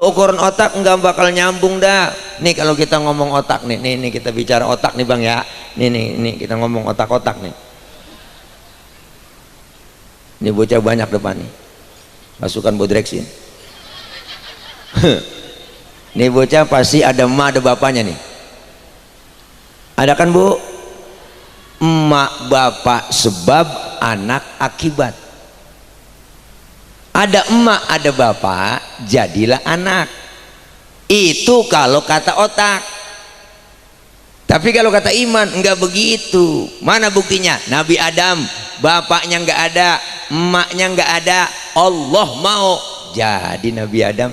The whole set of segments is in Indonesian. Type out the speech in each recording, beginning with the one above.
ukuran otak nggak bakal nyambung dah. Nih kalau kita ngomong otak nih, nih kita bicara otak nih bang ya. Nih kita ngomong otak-otak nih. Ini bocah banyak depan nih. Pasukan Bodreksin. Nih bocah pasti ada emak ada bapaknya nih. Ada kan bu? Emak bapak sebab, anak akibat. Ada emak ada bapak jadilah anak. Itu kalau kata otak. Tapi kalau kata iman enggak begitu. Mana buktinya? Nabi Adam bapaknya enggak ada, emaknya enggak ada, Allah mau jadi Nabi Adam.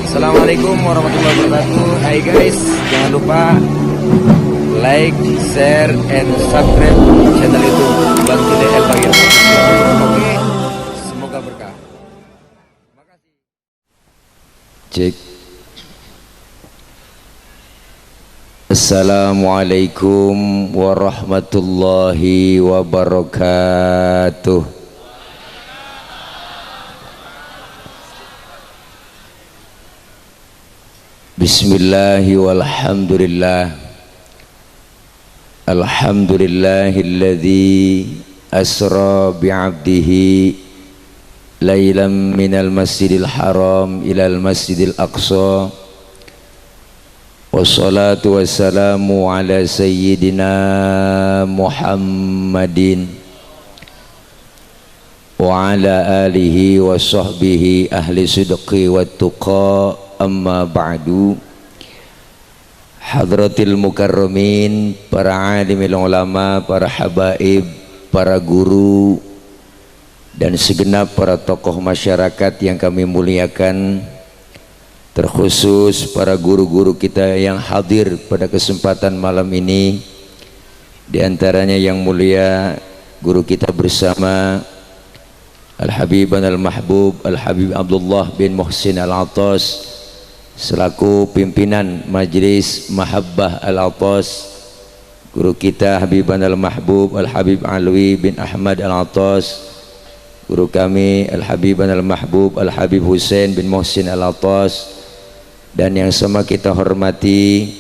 Assalamualaikum warahmatullahi wabarakatuh. Hai guys, jangan lupa like, share, and subscribe channel YouTube Bantu DL Bagir. Oke, semoga berkah. Makasih. Cek. Assalamualaikum warahmatullahi wabarakatuh. Bismillahi walhamdulillah. Alhamdulillahilladzi asra bi'abdihi laylan minal masjidil haram ilal masjidil aqsa. Wassalatu wassalamu ala sayyidina Muhammadin wa ala alihi wa sahbihi ahli sidqi wa tuqa. Amma ba'du. Hadratil mukarramin, para alimil ulama, para habaib, para guru dan segenap para tokoh masyarakat yang kami muliakan, terkhusus para guru-guru kita yang hadir pada kesempatan malam ini. Di antaranya yang mulia guru kita bersama Al-Habib Al-Mahbub Al-Habib Abdullah bin Muhsin Al-Atas selaku pimpinan Majlis Mahabbah Al-Atas, guru kita Habiban Al-Mahbub Al-Habib Alwi bin Ahmad Al-Atas, guru kami Al-Habiban Al-Mahbub Al-Habib Hussein bin Muhsin Al-Atas, dan yang sama kita hormati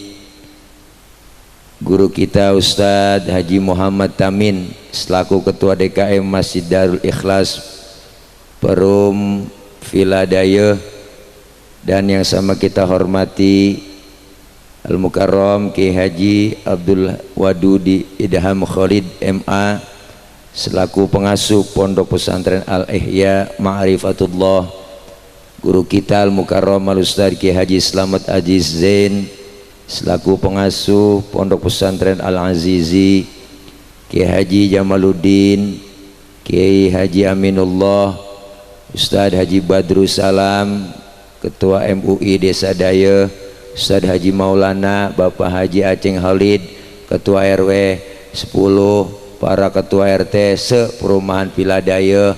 guru kita Ustadz Haji Muhammad Tamin selaku Ketua DKM Masjid Darul Ikhlas Perum Villa Daya, dan yang sama kita hormati Al-Mukarram Ki Haji Abdul Wadudi Idham Khalid MA selaku pengasuh Pondok Pesantren Al-Ihya Ma'rifatullah, guru kita Al-Mukarram Al-Ustaz Ki Haji Slamet Aziz Zain selaku pengasuh Pondok Pesantren Al-Azizi, Ki Haji Jamaluddin, Ki Haji Aminullah, Ustaz Haji Badrus Salam, Ketua MUI Desa Daya, Ustaz Haji Maulana, Bapak Haji Aceng Khalid, Ketua RW 10, para Ketua RT se-Perumahan Villa Daya,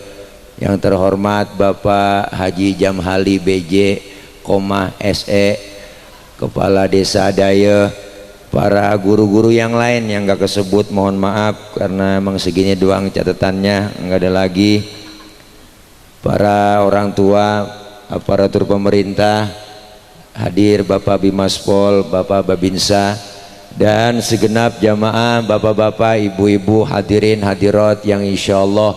yang terhormat Bapak Haji Jamhali BJ, SE, Kepala Desa Daya, para guru-guru yang lain yang gak kesebut mohon maaf karena emang segini doang catatannya, nggak ada lagi, para orang tua, aparatur pemerintah hadir, Bapak Bimaspol, Bapak Babinsa, dan segenap jamaah bapak-bapak, ibu-ibu, hadirin hadirat yang insya Allah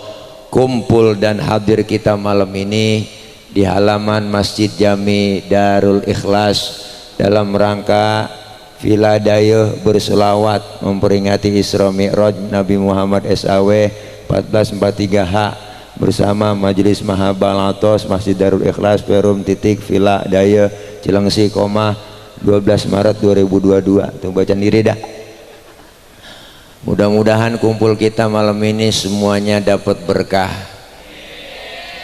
kumpul dan hadir kita malam ini di halaman Masjid Jami Darul Ikhlas dalam rangka Villa Daya berselawat memperingati Isra Mi'raj Nabi Muhammad SAW 1443H bersama Majelis Mahabbah Al-Atas Masjid Darul Ikhlas Perum titik Villa Daya Cilengsi, 12 Maret 2022. Tuh baca diri dah. Mudah-mudahan kumpul kita malam ini semuanya dapat berkah.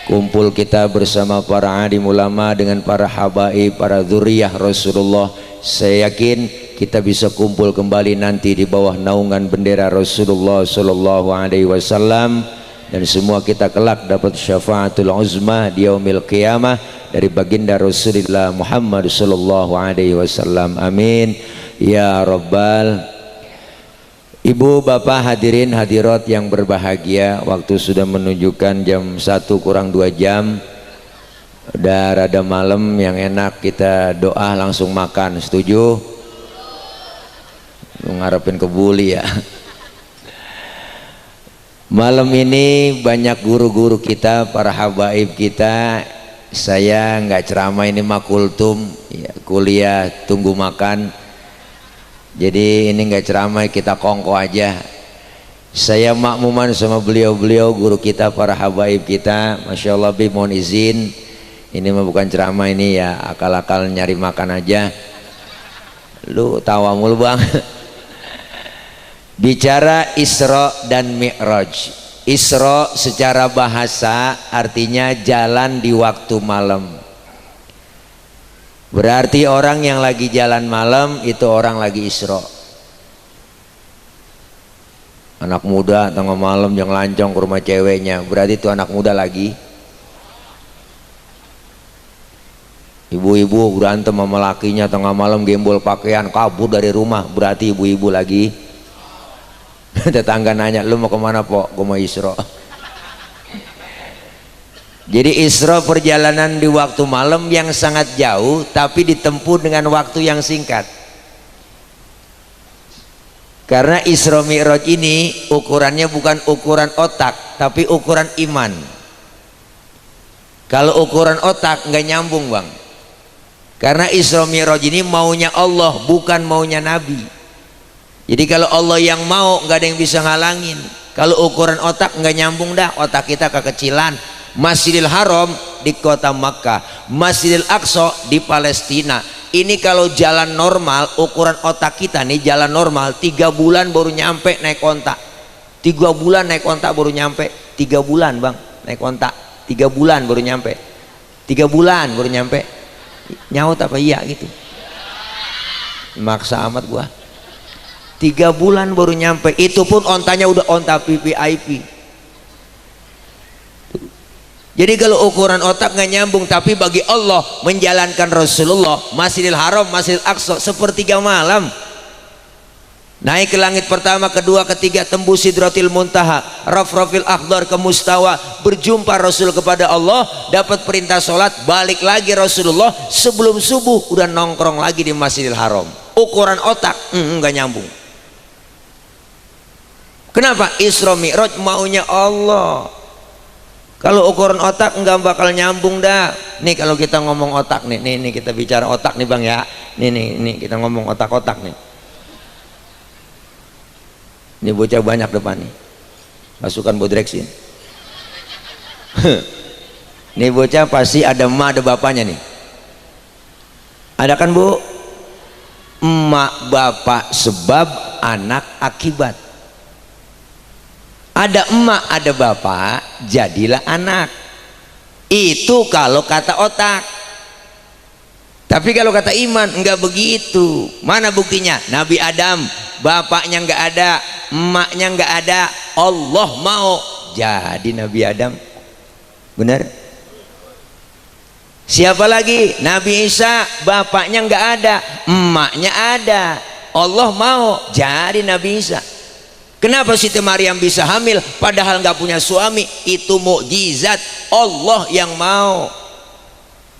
Kumpul kita bersama para alim ulama dengan para habaib, para dzurriyyah Rasulullah. Saya yakin kita bisa kumpul kembali nanti di bawah naungan bendera Rasulullah sallallahu alaihi wasallam, dan semua kita kelak dapat syafaatul uzma di yaumil qiyamah dari baginda Rasulullah Muhammad sallallahu alaihi wasallam. Amin ya rabbal. Ibu bapak hadirin hadirat yang berbahagia, waktu sudah menunjukkan jam 1 kurang 2 jam. Udah rada malam, yang enak kita doa langsung makan. Setuju? Lu ngarepin kebuli ya. Malam ini banyak guru-guru kita, para habaib kita. Saya nggak ceramah, ini makultum ya, kuliah tunggu makan. Jadi ini nggak ceramah, kita kongko aja. Saya makmuman sama beliau-beliau guru kita, para habaib kita. Masya Allah, Bi, mohon izin. Ini mah bukan ceramah, ini ya akal-akal nyari makan aja. Lu tawa mulu bang. Bicara Isra dan Mi'raj. Isra secara bahasa artinya jalan di waktu malam. Berarti orang yang lagi jalan malam itu orang lagi Isra. Anak muda tengah malam yang lancong ke rumah ceweknya, berarti itu anak muda lagi. Ibu-ibu berantem sama lakinya tengah malam, gembol pakaian, kabur dari rumah, berarti ibu-ibu lagi. Tetangga nanya, lu mau kemana Pok? Gue mau Isra. Jadi Isra perjalanan di waktu malam yang sangat jauh, tapi ditempuh dengan waktu yang singkat. Karena Isra Mi'raj ini ukurannya bukan ukuran otak, tapi ukuran iman. Kalau ukuran otak nggak nyambung bang. Karena Isra Mi'raj ini maunya Allah, bukan maunya Nabi. Jadi kalau Allah yang mau, nggak ada yang bisa ngalangin. Kalau ukuran otak nggak nyambung dah, otak kita kekecilan. Masjidil Haram di kota Makkah, Masjidil Aqsa di Palestina. Ini kalau jalan normal, ukuran otak kita nih jalan normal, 3 bulan baru nyampe naik ontak. 3 bulan naik ontak baru nyampe. 3 bulan bang naik ontak, 3 bulan baru nyampe. 3 bulan baru nyampe. Nyaut apa iya gitu? Maksa amat gua. 3 bulan baru nyampe. Itu pun ontanya udah onta VVIP. Jadi kalau ukuran otak nggak nyambung, tapi bagi Allah menjalankan Rasulullah Masjidil Haram, Masjidil Aqsa sepertiga malam. Naik ke langit pertama, kedua, ketiga, tembus Sidratil Muntaha, Rafrafil Akhdar ke Mustawa, berjumpa Rasul kepada Allah, dapat perintah sholat, balik lagi Rasulullah sebelum subuh udah nongkrong lagi di Masjidil Haram. Ukuran otak nggak nyambung. Kenapa? Isra Mi'raj maunya Allah. Kalau ukuran otak nggak bakal nyambung dah. Nih kalau kita ngomong otak nih, nih kita bicara otak nih bang ya. Nih kita ngomong otak-otak nih. Ini bocah banyak depan nih, pasukan Bodreksin. Ini bocah pasti ada emak ada bapaknya nih. Ada kan bu? Emak bapak sebab, anak akibat. Ada emak ada bapak, jadilah anak. Itu kalau kata otak. Tapi kalau kata iman enggak begitu. Mana buktinya? Nabi Adam, bapaknya enggak ada, emaknya enggak ada, Allah mau jadi Nabi Adam. Benar? Siapa lagi? Nabi Isa, bapaknya enggak ada, emaknya ada, Allah mau jadi Nabi Isa. Kenapa Siti Maryam bisa hamil padahal enggak punya suami? Itu mukjizat Allah yang mau.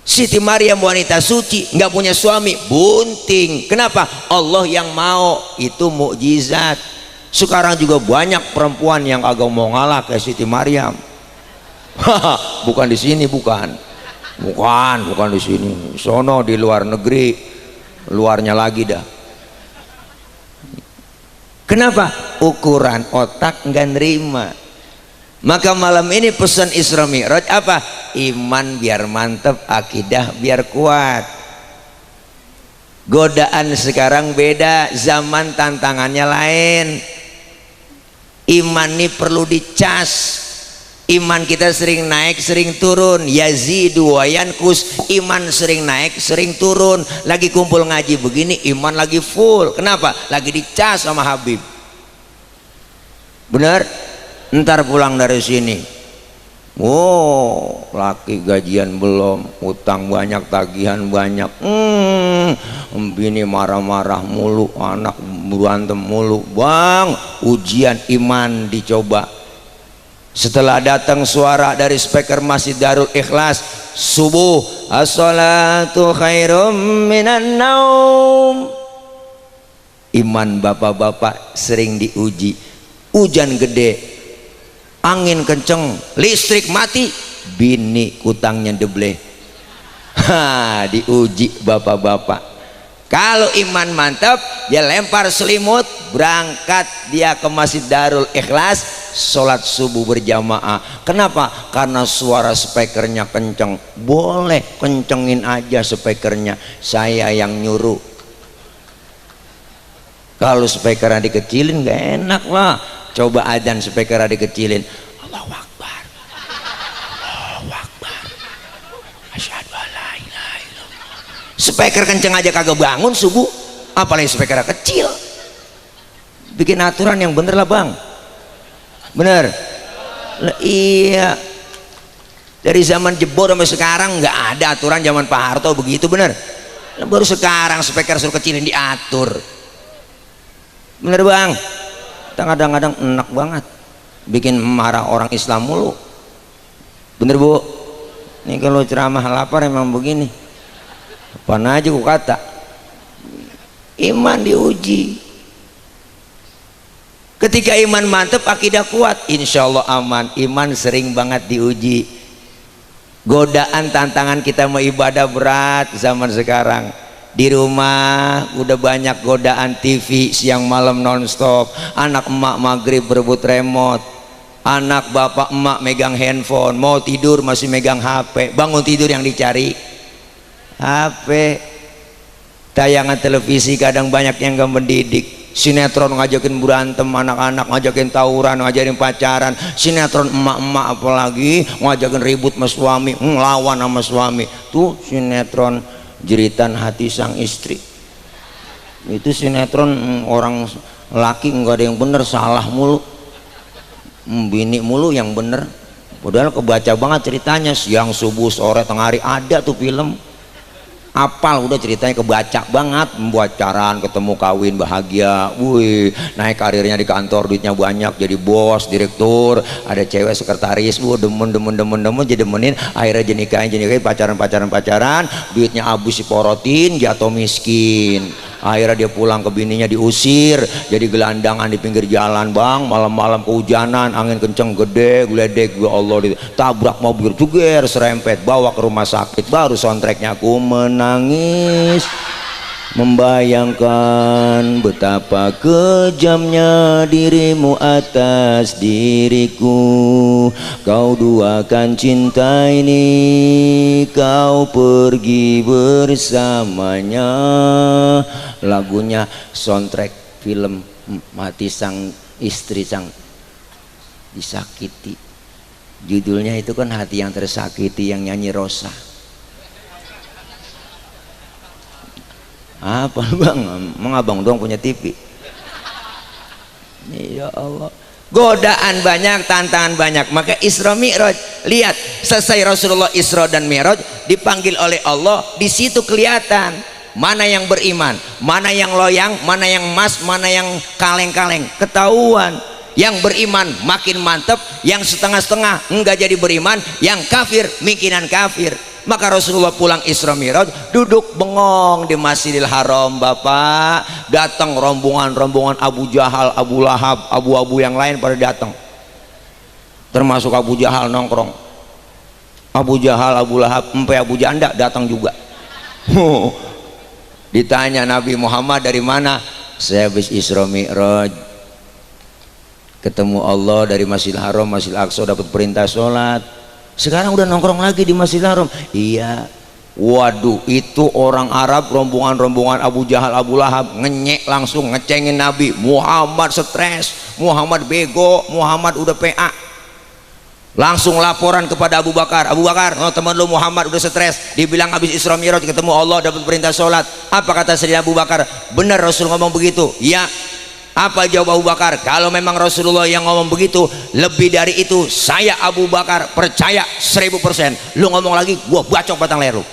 Siti Maryam wanita suci, nggak punya suami, bunting. Kenapa? Allah yang mau. Itu mukjizat. Sekarang juga banyak perempuan yang agak mau ngalah ke Siti Maryam. Bukan di sini, bukan di sini. Sono di luar negeri, luarnya lagi dah. Kenapa? Ukuran otak nggak nerima. Maka malam ini pesan Isra Mi'raj apa? Iman biar mantap, akidah biar kuat. Godaan sekarang beda, zaman tantangannya lain. Iman ini perlu dicas. Iman kita sering naik, sering turun. Yazidu wa yankus. Iman sering naik, sering turun. Lagi kumpul ngaji begini, iman lagi full. Kenapa? Lagi dicas sama Habib. Benar? Ntar pulang dari sini, oh laki gajian belum, utang banyak, tagihan banyak, bini marah-marah mulu, anak berantem mulu. Bang, ujian iman dicoba. Setelah datang suara dari speaker Masjid Darul Ikhlas, subuh, as-salatu khairum minan naum. Iman bapak-bapak sering diuji. Hujan gede, angin kenceng, listrik mati, bini kutangnya debleh. Diuji bapak-bapak. Kalau iman mantap, dia lempar selimut, berangkat dia ke Masjid Darul Ikhlas, sholat subuh berjamaah. Kenapa? Karena suara speakernya kenceng. Boleh kencengin aja speakernya, saya yang nyuruh. Kalau speakernya dikecilin gak enak lah. Coba adzan speakernya dikecilin, Allahu Akbar, Allahu Akbar, asyhadu an la ilaha illallah. Speaker kenceng aja kagak bangun subuh, apalagi speakernya kecil. Bikin aturan yang bener lah bang, bener lah. Iya, dari zaman jebor sampai sekarang nggak ada aturan. Zaman Pak Harto begitu, bener. Baru sekarang speaker suruh kecilin diatur, bener bang. Kadang-kadang enak banget bikin marah orang Islam mulu, bener bu. Ini kalau ceramah lapar emang begini, apa aja ku kata. Iman diuji. Ketika iman mantep, akidah kuat, insya Allah aman. Iman sering banget diuji. Godaan tantangan kita mau ibadah berat zaman sekarang. Di rumah udah banyak godaan TV siang malam nonstop. Anak emak maghrib berebut remote, anak bapak emak megang handphone, mau tidur masih megang HP. Bangun tidur yang dicari HP. Tayangan televisi kadang banyak yang gak mendidik. Sinetron ngajakin berantem anak-anak, ngajakin tawuran, ngajakin pacaran. Sinetron emak-emak apalagi ngajakin ribut sama suami, ngelawan sama suami. Tuh sinetron jeritan hati sang istri. Itu sinetron orang laki nggak ada yang bener, salah mulu, bini mulu yang bener. Padahal kebaca banget ceritanya, siang subuh sore tengah hari ada tuh film. Apal udah ceritanya, kebaca banget. Membuat pacaran, ketemu, kawin, bahagia, wih, naik karirnya di kantor, duitnya banyak, jadi bos, direktur, ada cewek sekretaris, demen, jadi demenin, akhirnya jenikahin, pacaran, duitnya habis diporotin, jatuh miskin. Akhirnya dia pulang ke bininya diusir, jadi gelandangan di pinggir jalan bang, malam-malam kehujanan, angin kenceng gede, geledek, ya Allah, tabrak mobil, juger, serempet, bawa ke rumah sakit. Baru soundtracknya aku menangis, membayangkan betapa kejamnya dirimu atas diriku. Kau duakan cinta ini, kau pergi bersamanya. Lagunya soundtrack film mati sang istri, sang disakiti. Judulnya itu kan Hati yang Tersakiti, yang nyanyi Rosa. Apa bang? Emang abang doang punya TV? Ya Allah, godaan banyak, tantangan banyak. Maka Isra Mi'raj, lihat selesai Rasulullah Isra dan Mi'raj, dipanggil oleh Allah. Di situ kelihatan mana yang beriman, mana yang loyang, mana yang emas, mana yang kaleng-kaleng. Ketahuan. Yang beriman makin mantep, yang setengah-setengah enggak jadi beriman, yang kafir mikiran kafir. Maka Rasulullah pulang Isra Mi'raj, duduk bengong di Masjidil Haram. Bapak, datang rombongan Abu Jahal, Abu Lahab, abu-abu yang lain pada datang, termasuk Abu Jahal nongkrong. Abu Jahal, Abu Lahab, empe Abu Janda datang juga. Ditanya Nabi Muhammad dari mana? Saya habis Isra Mi'raj, ketemu Allah dari Masjidil Haram, Masjidil Aqsa, dapat perintah sholat. Sekarang udah nongkrong lagi di Masjidil Haram. Iya. Waduh, itu orang Arab, rombongan Abu Jahal, Abu Lahab, ngenyek langsung, ngecengin Nabi. Muhammad stres, Muhammad bego, Muhammad udah PA. Langsung laporan kepada Abu Bakar. Abu Bakar, oh, teman lu Muhammad udah stres, dibilang habis Isra Mi'raj ketemu Allah, dapat perintah sholat. Apa kata Sayyidina Abu Bakar? Benar Rasul ngomong begitu? Ya. Apa jawab Abu Bakar? Kalau memang Rasulullah yang ngomong begitu, lebih dari itu saya Abu Bakar percaya 1000%. Lu ngomong lagi, gua bacok batang leher lu.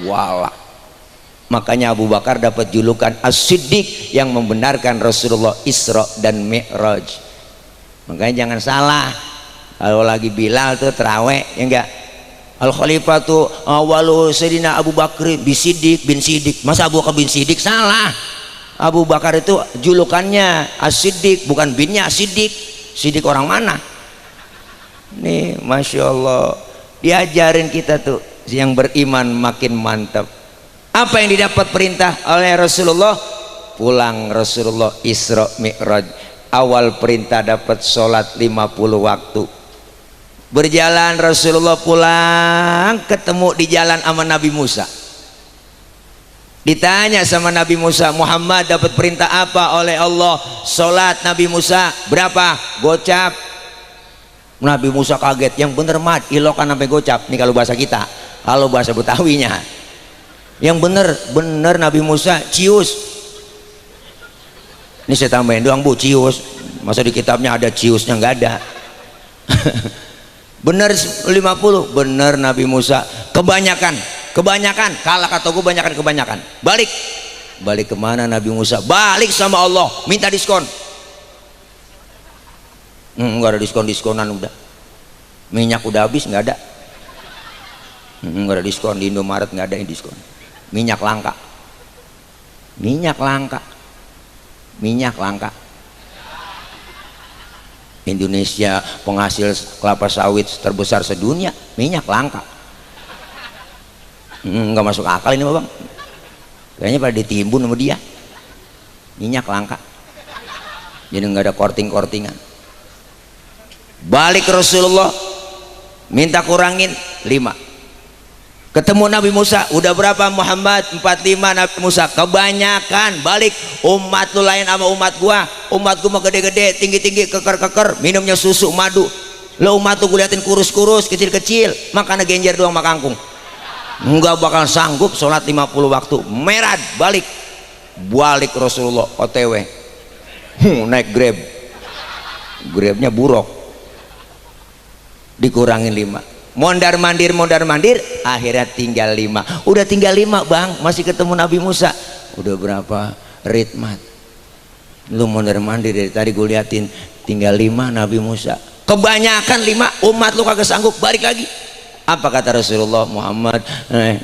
Wala. Makanya Abu Bakar dapat julukan As-Siddiq, yang membenarkan Rasulullah Isra dan Mi'raj. Makanya jangan salah, kalau lagi Bilal tuh terawih, ya enggak, Al Khalifatu walu Sayyidina Abu Bakr bin Siddiq. Masa Abu Bakar bin Siddiq? Salah. Abu Bakar itu julukannya As-Siddiq, bukan binnya As-Siddiq. Siddiq orang mana? Nih, Masya Allah, diajarin kita tuh yang beriman makin mantap. Apa yang didapat perintah oleh Rasulullah? Pulang Rasulullah Isra Mi'raj. Awal perintah dapat sholat 50 waktu. Berjalan Rasulullah pulang, ketemu di jalan sama Nabi Musa. Ditanya sama Nabi Musa, Muhammad dapat perintah apa oleh Allah? Sholat. Nabi Musa, berapa? Gocap. Nabi Musa kaget, yang bener mat, ilokan sampai gocap. Ini kalau bahasa kita, kalau bahasa Betawinya, yang bener Nabi Musa cius. Ini saya tambahin doang bu, cius. Masa di kitabnya ada ciusnya? Nggak ada. Bener 50, bener Nabi Musa. Kebanyakan kalah kata gue, kebanyakan. Balik kemana Nabi Musa? Balik sama Allah, minta diskon. Nggak ada diskonan udah. Minyak udah habis, nggak ada. Nggak ada diskon di Indomaret, nggak ada yang diskon. Minyak langka. Indonesia penghasil kelapa sawit terbesar sedunia, minyak langka. Nggak masuk akal ini bang, kayaknya pada ditimbun sama dia. Minyak langka, jadi nggak ada kortingan. Balik Rasulullah minta kurangin 5. Ketemu Nabi Musa, udah berapa Muhammad? 45. Nabi Musa, kebanyakan. Balik, umat lu lain sama umat gua. Umat gua mah gede-gede, tinggi-tinggi, keker-keker, minumnya susu madu. Lo umat tuh gue liatin kurus-kurus, kecil-kecil, makannya genjer doang sama kangkung. Enggak bakal sanggup sholat 50 waktu. Merad, balik Rasulullah OTW. Naik Grabnya buruk, dikurangin 5. Mondar mandir, akhirnya tinggal 5. Udah tinggal 5 bang, masih ketemu Nabi Musa. Udah berapa ritmat? Lu mondar mandir dari tadi gue liatin, tinggal 5 Nabi Musa. Kebanyakan 5, umat lu kagak sanggup, balik lagi. Apa kata Rasulullah? Muhammad,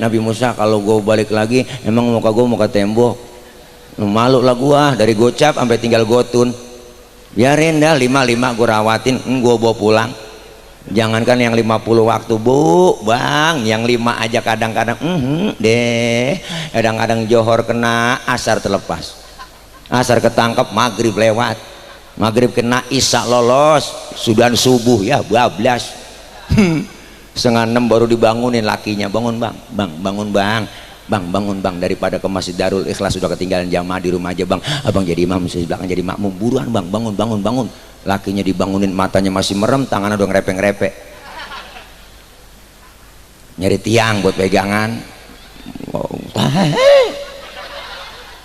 Nabi Musa, kalau gue balik lagi, emang muka gue muka tembok. Malu lah gua, dari gocap sampai tinggal gotun. Biarin dah 5 gue rawatin, gue bawa pulang. Jangankan yang 50 waktu bu, bang, yang 5 aja kadang-kadang kadang-kadang johor kena, asar terlepas, asar ketangkep, maghrib lewat, maghrib kena, isya lolos, sudah subuh ya bablas. 5:30 baru dibangunin lakinya, bangun bang, bangun bang, daripada ke Masjid Darul Ikhlas sudah ketinggalan jamaah di rumah aja bang, abang jadi imam, saya belakang jadi makmum, buruan bang, bangun. Lakinya dibangunin, matanya masih merem, tangannya udah ngerepek nyari tiang buat pegangan.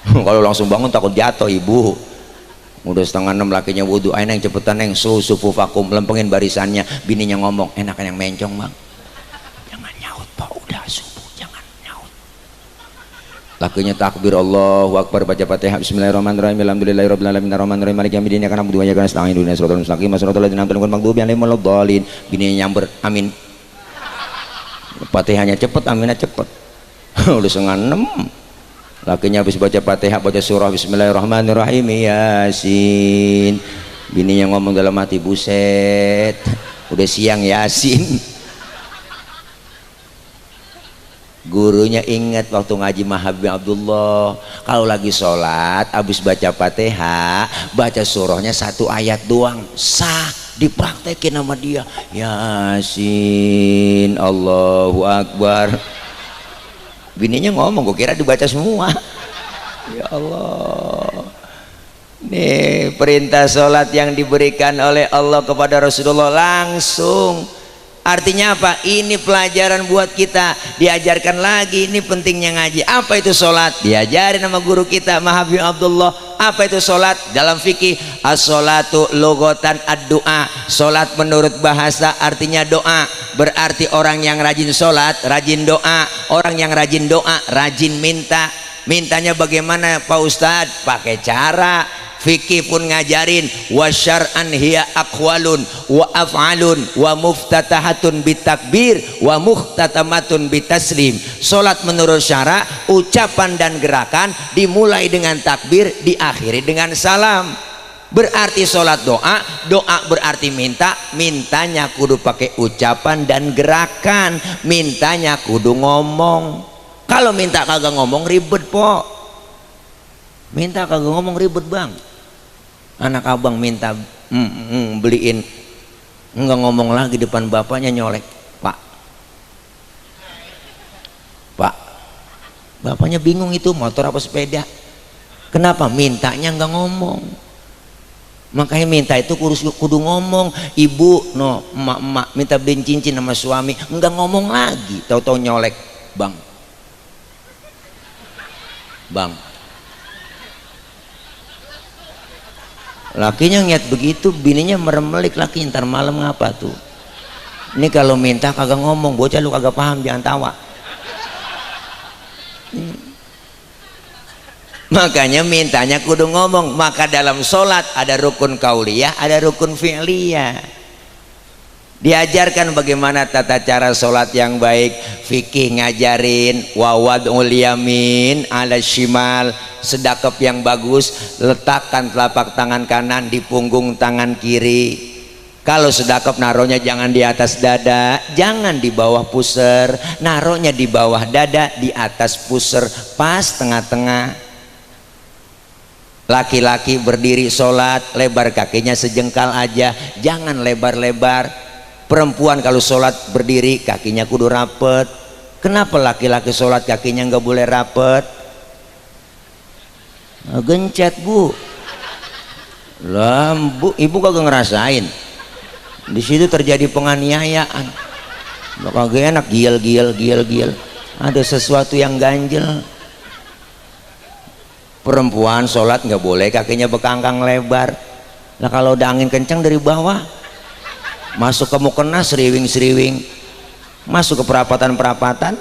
Kalau langsung bangun takut jatuh ibu. Udah 5:30 lakinya wudhu, ayo neng cepetan neng, sufu vakum, lempengin barisannya. Bininya ngomong, enakan yang mencong bang, jangan nyaut pak, udah subuh jangan nyaut. Lakinya takbir Allahu Akbar, baca Fatihah, bismillahirrahmanirrahim, alhamdulillahirabbil alamin, arrahmanirrahim, maliki yaumiddin, iyyaka na'budu wa iyyaka nasta'in, ihdinas siratal mustaqim, siratal ladzina an'amta 'alaihim ghairil maghdubi 'alaihim waladdallin. Bininya nyamber, amin. Fatihahnya cepet, aminnya cepet. Udah 5:30. Lakinya habis baca Fatihah, baca surah bismillahirrahmanirrahim, Yasin. Bininya ngomong dalam hati, buset, udah siang Yasin. Gurunya ingat waktu ngaji Mahabib Abdullah, kalau lagi sholat habis baca Fatihah, baca surahnya 1 ayat doang, sah, dipraktekin sama dia. Yasin, Allahu Akbar. Bininya ngomong, gue kira dibaca semua. Ya Allah, nih perintah sholat yang diberikan oleh Allah kepada Rasulullah langsung. Artinya apa? Ini pelajaran buat kita, diajarkan lagi. Ini pentingnya ngaji. Apa itu sholat? Diajarin sama guru kita Mahabib Abdullah. Apa itu sholat? Dalam fikih, as-sholatu logotan ad-doa. Sholat menurut bahasa artinya doa. Berarti orang yang rajin sholat, rajin doa. Orang yang rajin doa, rajin minta. Mintanya bagaimana Pak Ustadz? Pakai cara fikih pun ngajarin wa syar'an hiya aqwalun wa af'alun wa muftatahatun bitakbir wa muhtatamatun bitaslim. Salat menurut syara ucapan dan gerakan dimulai dengan takbir, diakhiri dengan salam. Berarti salat doa, doa berarti minta, mintanya kudu pakai ucapan dan gerakan, mintanya kudu ngomong. Kalau minta kagak ngomong ribet po, minta kagak ngomong ribet bang. Anak abang minta beliin, enggak ngomong lagi depan bapaknya nyolek, pak, bapaknya bingung itu motor apa sepeda, kenapa mintanya enggak ngomong. Makanya minta itu kudu ngomong. Ibu no emak minta beliin cincin sama suami, enggak ngomong lagi, tahu-tahu nyolek, bang, lakinya ngiat begitu, bininya meremelik laki, ntar malam ngapa tuh. Ini kalau minta kagak ngomong, bocah lu kagak paham, jangan tawa. Makanya mintanya kudu ngomong. Maka dalam sholat ada rukun kauliyah, ada rukun fi'liyah. Diajarkan bagaimana tata cara sholat yang baik. Fikih ngajarin wawad'ul yamin ala shimal, sedekap yang bagus letakkan telapak tangan kanan di punggung tangan kiri. Kalau sedekap naruhnya jangan di atas dada, jangan di bawah puser, naruhnya di bawah dada, di atas puser, pas tengah-tengah. Laki-laki berdiri sholat lebar kakinya sejengkal aja, jangan lebar-lebar. Perempuan kalau sholat berdiri kakinya kudu rapet. Kenapa laki-laki sholat kakinya nggak boleh rapet? Gencet bu, lah bu, ibu kagak ngerasain di situ terjadi penganiayaan, kagak enak, giel, ada sesuatu yang ganjel. Perempuan sholat nggak boleh kakinya bekangkang lebar. Nah kalau udah angin kencang dari bawah masuk ke mukena seriwing, masuk ke perapatan,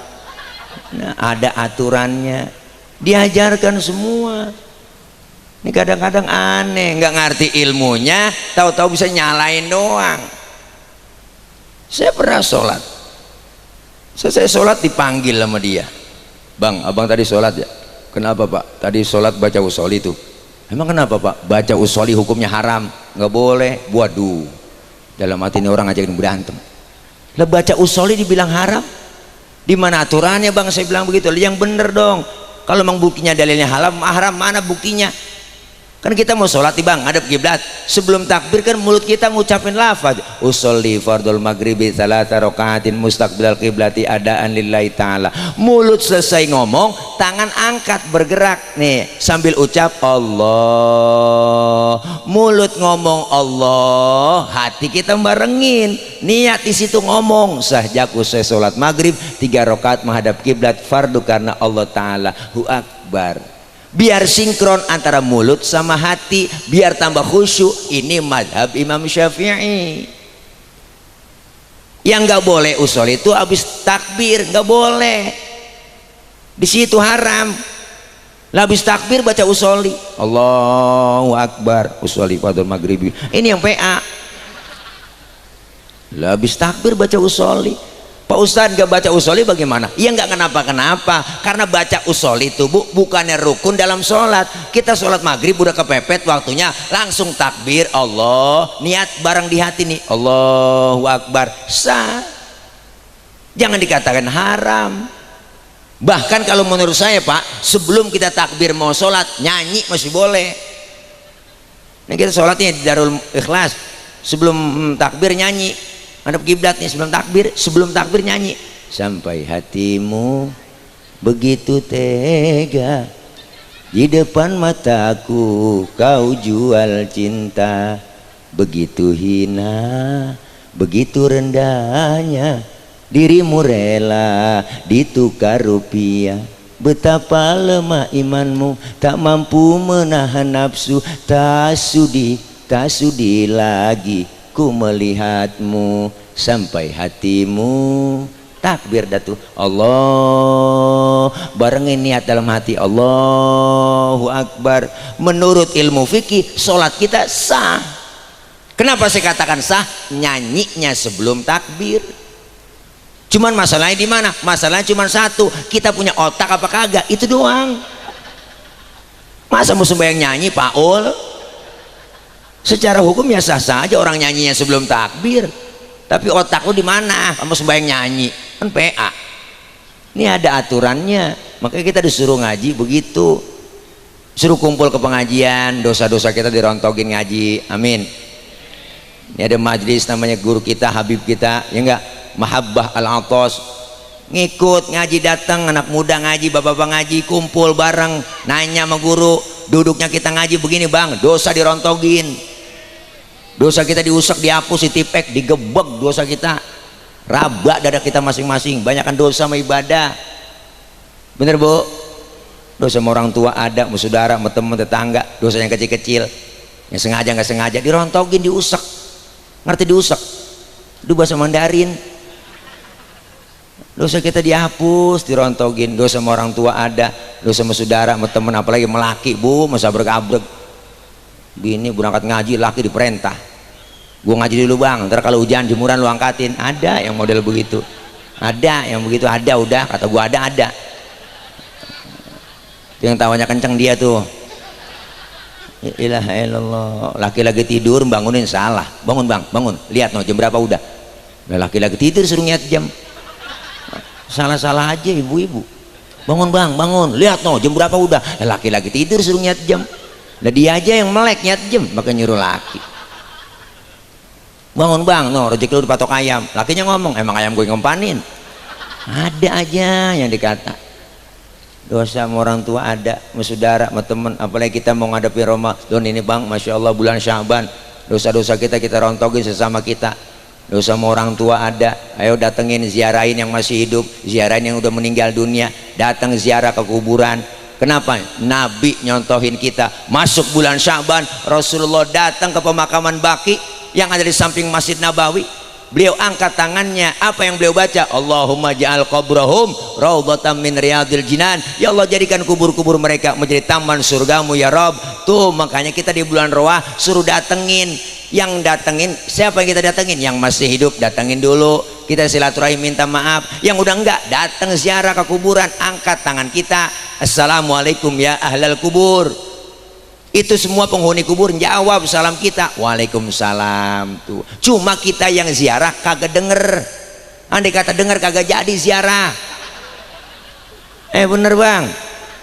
nah, ada aturannya, diajarkan semua. Ini kadang-kadang aneh, nggak ngerti ilmunya, tahu-tahu bisa nyalain doang. Saya pernah sholat, saya sholat dipanggil sama dia, bang, abang tadi sholat ya? Kenapa pak? Tadi sholat baca usoli itu. Emang kenapa pak? Baca usoli hukumnya haram, nggak boleh. Waduh, dalam hati ini orang ngajakin berantem. Lah baca usoli dibilang haram, di mana aturannya bang? Saya bilang begitu. Yang bener dong. Kalau memang buktinya dalilnya haram, mana buktinya? Kan kita mau sholat nih bang, ngadep kiblat. Sebelum takbir kan mulut kita ngucapin lafaz usolli fardul maghribi salata rakaatin mustaqbilal qiblati adaan lillahi ta'ala. Mulut selesai ngomong, tangan angkat bergerak nih sambil ucap Allah. Mulut ngomong Allah, hati kita barengin, niat di situ ngomong sahjaku saya sholat maghrib 3 rakaat menghadap kiblat fardu karena Allah Ta'ala hu akbar. Biar sinkron antara mulut sama hati, biar tambah khusyuk. Ini madhab Imam Syafi'i. Yang nggak boleh usul itu habis takbir, nggak boleh. Di situ haram. Lah habis takbir baca usoli, Allahu Akbar, usoli fardhu maghribi. Ini yang PA. Lah habis takbir baca usoli. Pak Ustadz gak baca usoli bagaimana? Ya nggak kenapa-kenapa, karena baca usoli itu bu, bukannya rukun dalam sholat. Kita sholat maghrib udah kepepet waktunya, langsung takbir Allah, niat bareng di hati nih Allahu Akbar, sah. Jangan dikatakan haram. Bahkan kalau menurut saya pak, sebelum kita takbir mau sholat, nyanyi masih boleh. Nah kita sholatnya di Darul Ikhlas, sebelum takbir nyanyi, hadap kiblat nih sebelum takbir nyanyi, sampai hatimu begitu tega di depan mataku kau jual cinta, begitu hina begitu rendahnya dirimu rela ditukar rupiah. Betapa lemah imanmu, tak mampu menahan nafsu, tak sudi lagi ku melihatmu, sampai hatimu takbir dah tuh, Allah, barengin niat dalam hati, Allahu Akbar. Menurut ilmu fikih sholat kita sah. Kenapa saya katakan sah? Nyanyinya sebelum takbir. Cuman masalahnya di mana? Masalahnya cuma satu, kita punya otak apa kagak, itu doang. Masa mau sembahyang nyanyi Paul? Secara hukum ya sah-sah aja orang nyanyinya sebelum takbir, tapi otak lu di mana? Kamu sembahyang nyanyi kan PA. Ini ada aturannya, makanya kita disuruh ngaji begitu. Suruh kumpul ke pengajian, dosa-dosa kita dirontogin ngaji. Amin. Ini ada majelis namanya guru kita, Habib kita, ya enggak? Mahabbah Al-Atos, ngikut ngaji, datang anak muda ngaji, bapak-bapak ngaji, kumpul bareng, nanya sama guru, duduknya kita ngaji begini bang, dosa dirontogin, dosa kita diusap, dihapus, ditipek, digebek dosa kita, rabak dada kita masing-masing, banyakkan dosa sama ibadah. Bener bu? Dosa sama orang tua ada, sama saudara, sama teman, tetangga, dosa yang kecil-kecil, yang sengaja nggak sengaja dirontogin, diusap. Ngerti diusap? Itu bahasa Mandarin. Dosa kita dihapus, dirontogin. Dosa sama orang tua ada, dosa sama saudara, sama teman, apalagi melaki bu, masa abrek-abrek gini, berangkat ngaji laki diperintah, gua ngaji dulu bang, ntar kalau hujan jemuran lu angkatin. Ada yang model begitu, ada yang begitu, ada. Udah kata gua ada. Yang tawanya kenceng dia tuh, ilaha illallah. Laki-laki tidur bangunin salah, bangun bang, bangun, lihat no jam berapa udah. Laki-laki tidur suruh ngiat jam, salah-salah aja ibu-ibu. Bangun bang, bangun, lihat no jam berapa udah. Laki-laki tidur suruh ngiat jam. Nah dia aja yang melek ngiat jam, maka nyuruh laki. Bangun bang, no rezeki lu dipatok ayam. Lakinya ngomong, emang ayam gue ngempanin. Ada aja yang dikata. Dosa sama orang tua ada, sama saudara, sama teman, apalagi kita mau ngadepi Ramadan ini bang, masya Allah bulan Syaban, dosa-dosa kita rontogin sesama kita. Dosa sama orang tua ada, ayo datengin, ziarahin yang masih hidup, ziarahin yang udah meninggal dunia, datang ziarah ke kuburan. Kenapa? Nabi nyontohin kita, masuk bulan Syaban Rasulullah datang ke pemakaman Baqi yang ada di samping Masjid Nabawi. Beliau angkat tangannya, apa yang beliau baca? Allahumma ja'al qabrahum raudhatan min riyadil jinan. Ya Allah, jadikan kubur-kubur mereka menjadi taman surgamu ya Rabb. Tuh makanya kita di bulan Roah suruh datengin. Yang datengin siapa yang kita datengin? Yang masih hidup datengin dulu, kita silaturahim minta maaf. Yang udah enggak, datang ziarah ke kuburan, angkat tangan kita, assalamualaikum ya ahlal kubur. Itu semua penghuni kubur jawab salam kita, waalaikumsalam. Tuh cuma kita yang ziarah kagak denger. Andai kata denger kagak jadi ziarah. Bener bang,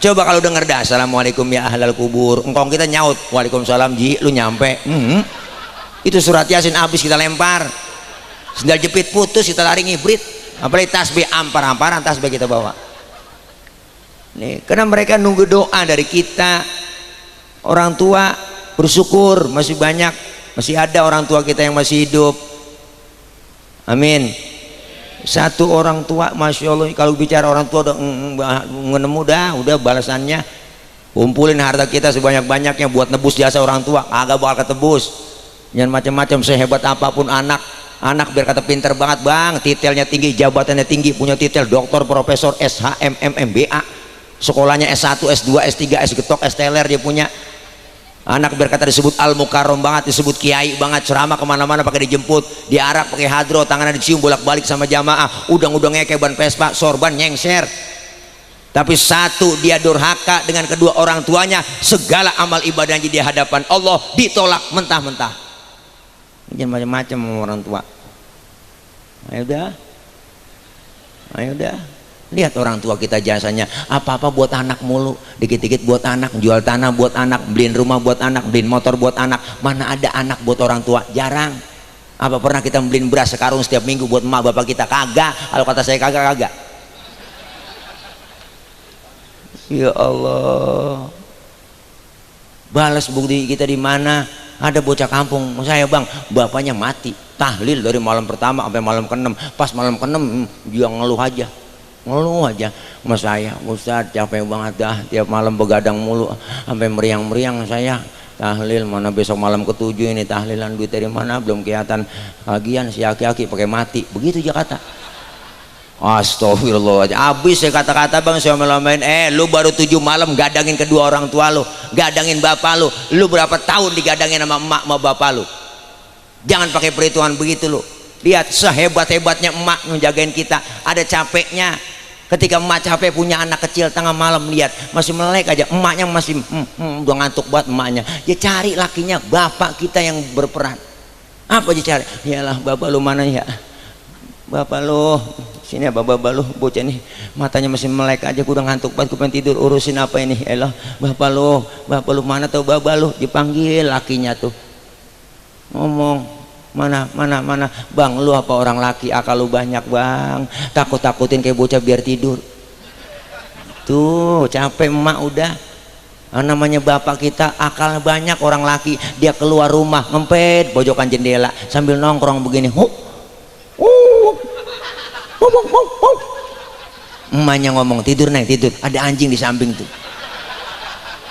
coba kalau denger dah assalamualaikum ya ahlal kubur, engkong kita nyaut waalaikumsalam ji, lu nyampe. Itu surat yasin habis kita lempar, sendal jepit putus kita lari ngibrit, apalagi tasbih ampar-amparan tasbih kita bawa nih, karena mereka nunggu doa dari kita. Orang tua bersyukur masih banyak, masih ada orang tua kita yang masih hidup. Amin. Satu orang tua, masya Allah, kalau bicara orang tua udah ngenemu udah balasannya, kumpulin harta kita sebanyak-banyaknya buat nebus jasa orang tua, agak bakal ketebus. Jangan macam-macam, sehebat apapun anak biar kata pinter banget bang, titelnya tinggi, jabatannya tinggi, punya titel doktor, profesor, SHM, MBA, sekolahnya S1, S2, S3, S getok, S teler dia punya. Anak biar kata disebut al-mukarram banget, disebut kiai banget, ceramah kemana-mana pakai dijemput, diarak pakai hadro, tangannya dicium bolak-balik sama jamaah, udang-udangnya kayak ban Vespa, sorban nyengser. Tapi satu, dia durhaka dengan kedua orang tuanya, segala amal ibadahnya di hadapan Allah ditolak mentah-mentah. Jangan macam-macam sama orang tua. Ayo udah, lihat orang tua kita jasanya apa-apa buat anak mulu, dikit-dikit buat anak, jual tanah buat anak, beliin rumah buat anak, beliin motor buat anak. Mana ada anak buat orang tua? Jarang. Apa pernah kita beliin beras sekarung setiap minggu buat emak bapak kita? Kagak. Kalau kata saya kagak. Ya Allah, balas bukti kita di mana? Ada bocah kampung saya bang, bapaknya mati, tahlil dari malam pertama sampai malam ke-6. Pas malam ke-6 dia ngeluh aja sama saya, Ustadz capek banget dah, tiap malam begadang mulu sampai meriang-meriang saya. Tahlil mana besok malam ke-7 ini tahlilan, duit dari mana belum kelihatan, lagian si aki-aki pakai mati. Begitu dia kata. Astagfirullah, habis saya kata-kata bang, saya main lu baru 7 malam gadangin kedua orang tua lu, gadangin bapak lu berapa tahun digadangin sama emak sama bapak lu? Jangan pakai perhitungan begitu lu. Lihat sehebat-hebatnya emak ngejagain kita, ada capeknya. Ketika emak capek punya anak kecil tengah malam, lihat masih melek aja, emaknya masih udah ngantuk banget emaknya, dia cari lakinya, bapak kita yang berperan. Apa dia cari? Yalah bapak lu mana ya, bapak lu sini ya, bapak lu bocah nih matanya masih melek aja, udah ngantuk banget, gue pengen tidur, urusin apa ini? Elah bapak lu mana, tahu bapak lu? Dipanggil lakinya tuh, ngomong mana bang, lu apa orang laki, akal lu banyak bang, takut-takutin kayak bocah biar tidur. Tuh capek emak udah. Namanya bapak kita akalnya banyak, orang laki dia keluar rumah ngempet pojokan jendela sambil nongkrong begini, emaknya ngomong tidur neng tidur, ada anjing di samping tuh,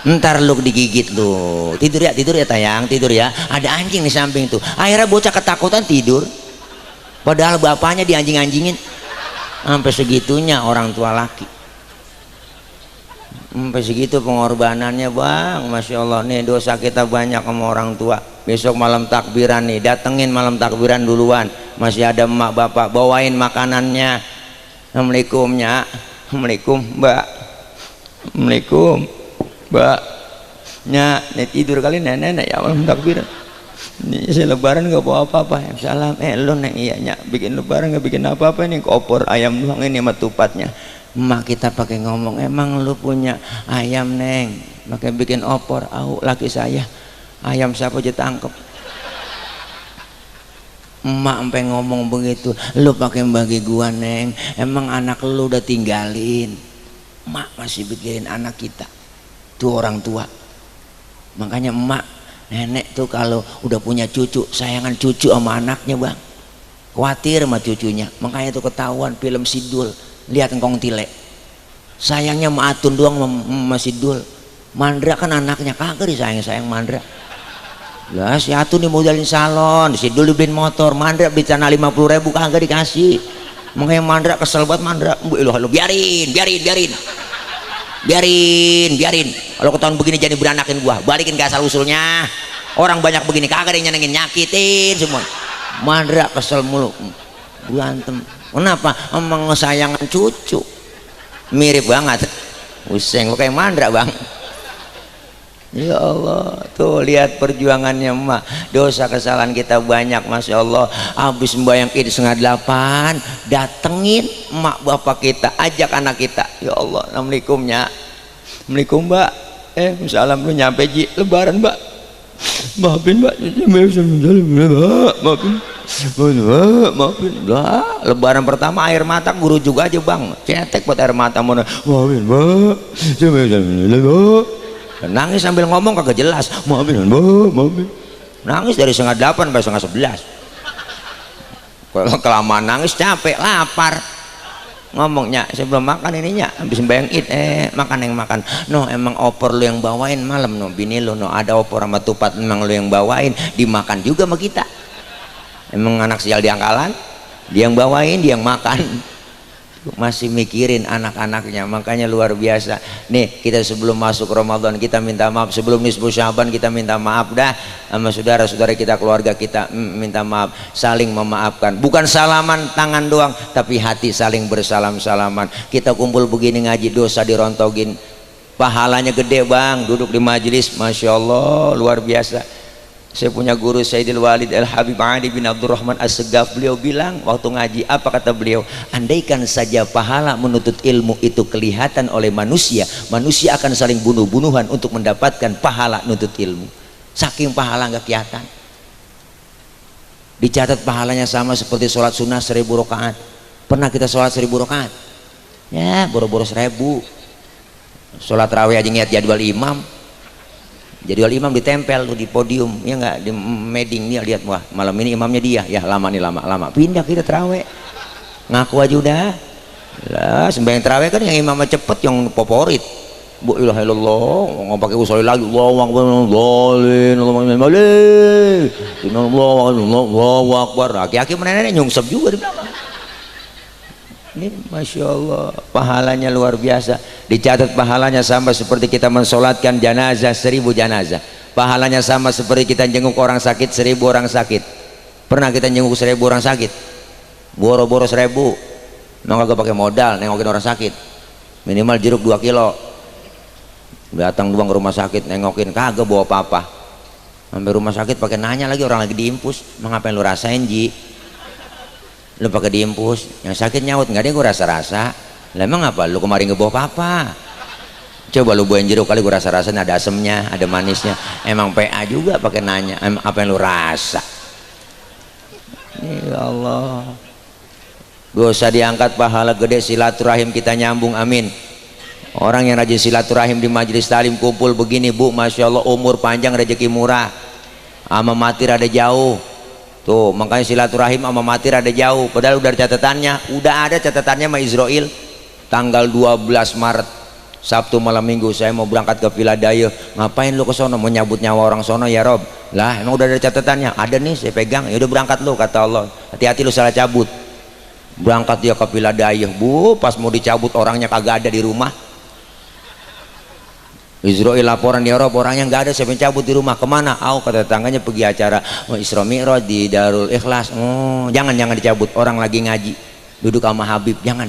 ntar lu digigit lu, tidur ya tayang, tidur ya, ada anjing di samping tuh. Akhirnya bocah ketakutan tidur, padahal bapaknya dianjing-anjingin. Sampai segitunya orang tua laki, sampai segitu pengorbanannya bang. Masya Allah nih, dosa kita banyak sama orang tua. Besok malam takbiran nih, datengin malam takbiran duluan, masih ada emak bapak, bawain makanannya. Assalamualaikum nya, assalamualaikum mbak, assalamualaikum mbak nya, nih tidur kali nenek ya malam takbiran. Ini saya lebaran nggak bawa apa-apa. Salam, lo neng iya nya, bikin lebaran nggak bikin apa-apa nih, opor ayam doang ini sama tupatnya. Emak kita pakai ngomong, emang lu punya ayam neng, pakai bikin opor. Laki saya ayam siapa aja tangkep. Emak sampai ngomong begitu, lu pakai bagi gua neng, emang anak lu udah tinggalin. Emak masih bikin anak kita tuh orang tua. Makanya emak nenek tuh kalau udah punya cucu, sayangan cucu sama anaknya bang, khawatir sama cucunya. Makanya tuh ketahuan film Sidul, lihat engkong tile, sayangnya sama Atun doang sama Sidul. Mandra kan anaknya kagak disayang Mandra. Lah si Atun dimodalin salon, Sidul dibeliin motor, Mandra beli tanah 50.000 kagak dikasih. Makanya Mandra kesel banget. Mandra lu biarin kalau ketahuan begini jadi beranakin gua, balikin ke asal usulnya. Orang banyak begini kagak ada yang nyenengin, nyakitin semua. Mandra kesel mulu, berantem. Kenapa? Emang sayangan cucu, mirip banget. Useng lu kayak Mandra bang. Ya Allah, tuh lihat perjuangannya emak. Dosa kesalahan kita banyak, masya Allah. Habis sembahyang Id 7:30, datengin emak bapak kita, ajak anak kita. Ya Allah, assalamualaikum nya, assalamualaikum mbak. Salam lu nyampe ji, lebaran mbak. Maafin mbak, maafin. Lah, lebaran pertama air mata guru juga aja bang, cetek buat air mata. Maafin mbak, nangis sambil ngomong kagak jelas. Maafin nangis dari 7:30 sampai 10:30. Kalau kelamaan nangis capek, lapar. Ngomongnya saya belum makan ininya, habis sembahyang Id. Makan yang makan. No, emang opor lu yang bawain malam, no bini lu, no ada opor sama tupat, emang lu yang bawain, dimakan juga sama kita. Emang anak sial diangkalan, dia yang bawain, dia yang makan. Masih mikirin anak-anaknya. Makanya luar biasa nih, kita sebelum masuk Ramadan kita minta maaf, sebelum nisfu Syaban kita minta maaf dah sama saudara-saudara kita, keluarga kita, minta maaf, saling memaafkan. Bukan salaman tangan doang, tapi hati saling bersalam-salaman. Kita kumpul begini ngaji, dosa dirontogin, pahalanya gede bang. Duduk di majelis, masya Allah luar biasa. Saya punya guru Sayyidil Walid Al-Habib Ali bin Abdurrahman As-Segaf, beliau bilang waktu ngaji, apa kata beliau? Andaikan saja pahala menuntut ilmu itu kelihatan oleh manusia, manusia akan saling bunuh-bunuhan untuk mendapatkan pahala nuntut ilmu. Saking pahala nggak kelihatan. Dicatat pahalanya sama seperti sholat sunnah 1000 rakaat. Pernah kita sholat 1000 rakaat? Ya boro-boro 1000. Sholat raweh aja ngeliat jadwal imam, jadwal imam ditempel tuh di podium, ya nggak, di meding nih, lihat wah malam ini imamnya dia, ya lama nih, lama pindah kita terawih, ngaku aja udah lah. Sembahyang terawih kan yang imamnya cepet, yang favorit, bu ilaha illallah, nggak pakai usul lagi, Allahu akbar, aki-aki menenek nyungsep juga di belakang. Ini Masya Allah pahalanya luar biasa. Dicatat pahalanya sama seperti kita mensolatkan jenazah 1000 jenazah. Pahalanya sama seperti kita jenguk orang sakit 1000 orang sakit. Pernah kita jenguk 1000 orang sakit? Boro-boro 1000. Nggak pakai modal nengokin orang sakit. Minimal jeruk 2 kilo. Datang doang ke rumah sakit nengokin, kagak bawa apa-apa. Sampai rumah sakit pakai nanya lagi, orang lagi diimpus. Ngapain lu rasain, Ji? Lu pakai diimpus, yang sakit nyaut, nggak ada yang gue rasa-rasa. Lah emang apa? Lu kemarin nggak bawa apa-apa. Coba lu buahin jeruk kali, gue rasa-rasanya ada asemnya, ada manisnya. Emang PA juga pakai nanya, emang apa yang lu rasa? Ya Allah. Dosa diangkat, pahala gede, silaturahim kita nyambung, amin. Orang yang rajin silaturahim di majelis talim kumpul begini, Bu, Masya Allah umur panjang, rezeki murah, ama mati rada jauh. Tuh makanya silaturahim sama mati rada jauh. Padahal udah ada catatannya, sama Israel. Tanggal 12 Maret Sabtu malam minggu saya mau berangkat ke Philadelphia. Ngapain lu ke sono? Mau nyabut nyawa orang sono ya Rob? Lah emang udah ada catatannya? Ada nih, saya pegang. Ya udah berangkat lu, kata Allah. Hati-hati lu salah cabut. Berangkat dia ke Philadelphia, Bu, pas mau dicabut orangnya kagak ada di rumah. Israel laporan, ya Rob orangnya nggak ada, saya mencabut di rumah. Kemana? Kata tetangganya pergi acara Isra Mi'raj di Darul Ikhlas. Jangan dicabut, orang lagi ngaji duduk sama Habib. Jangan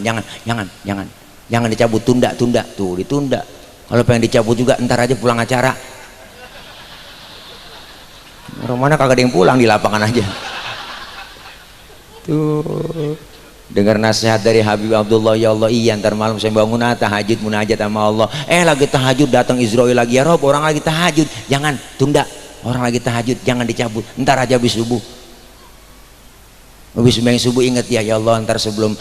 dicabut, tunda tuh, ditunda. Kalau pengen dicabut juga ntar aja pulang acara. Orang mana kagak ada yang pulang, di lapangan aja tuh. Dengar nasihat dari Habib Abdullah, ya Allah iya ntar malam saya bangun tahajud munajat sama Allah. Lagi tahajud datang Israel lagi, ya Rob orang lagi tahajud. Jangan, tunda, orang lagi tahajud jangan dicabut, ntar aja habis subuh. Habis sembahyang subuh ingat ya Allah ntar sebelum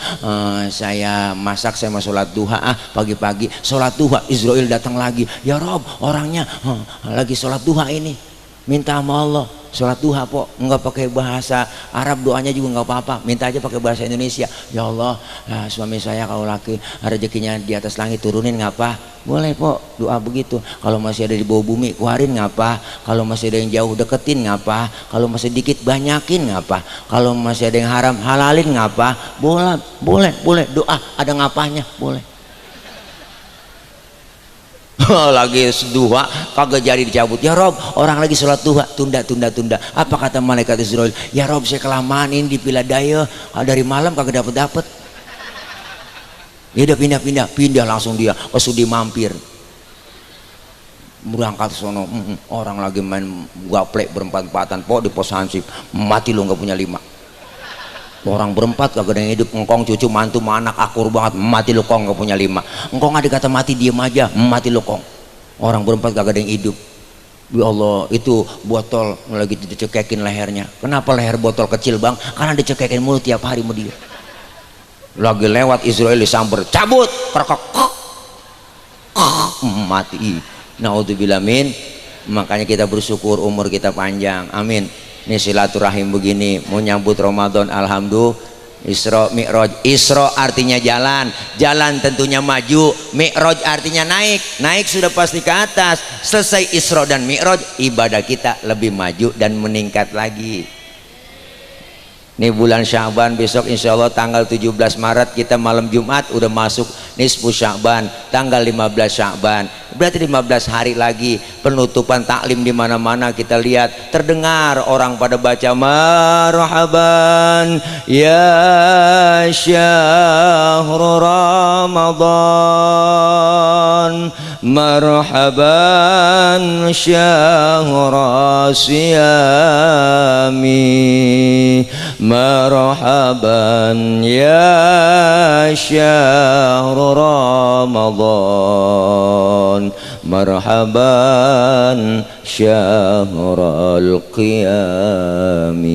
saya masak saya mau sholat duha. Pagi-pagi sholat duha Israel datang lagi, ya Rob orangnya lagi sholat duha ini, minta sama Allah sholat duha po, nggak pakai bahasa Arab, doanya juga nggak apa-apa, minta aja pakai bahasa Indonesia. Ya Allah, suami saya kalau laki rezekinya di atas langit turunin nggak apa, boleh po doa begitu. Kalau masih ada di bawah bumi keluarin nggak apa, kalau masih ada yang jauh deketin nggak apa, kalau masih dikit banyakin nggak apa, kalau masih ada yang haram halalin nggak apa, boleh doa ada ngapanya boleh. Lagi duha kagak jadi dicabut, ya Rob orang lagi sholat duha, tunda. Apa kata malaikat Israel? Ya Rob saya kelamaan ini di Philadelphia, dari malam kagak dapet. Ya udah pindah langsung dia ke Sudi Mampir. Berangkat sono, orang lagi main gaplek berempat-empatan po di pos hansip, mati lu nggak punya 5. Orang berempat kagak ada yang hidup, engkong cucu mantu anak akur banget, mati lu kong, nggak punya 5. Engkong ada kata mati, diem aja, mati lu kong. Orang berempat kagak ada yang hidup. Ya Allah, itu botol lagi dicekekin lehernya. Kenapa leher botol kecil bang? Karena dicekekin mulu tiap hari sama dia. Lagi lewat Israel disamber, cabut, kerkok, mati. Naudzubillah min. Makanya kita bersyukur umur kita panjang, amin. Ini silaturahim begini mau nyambut Ramadan, alhamdulillah. Isra Mi'raj, Isra artinya jalan tentunya maju, Mi'raj artinya naik sudah pasti ke atas. Selesai Isra dan Mi'raj, ibadah kita lebih maju dan meningkat lagi. Ini bulan Sya'ban, besok insya Allah tanggal 17 Maret kita malam Jumat udah masuk nisfu Sya'ban, tanggal 15 Sya'ban, berarti 15 hari lagi penutupan taklim di mana-mana. Kita lihat terdengar orang pada baca marhaban ya syahrul Ramadan, marhaban syahrul siyami, marhaban ya syahrul Ramadan, marhaban syahrul qiyami.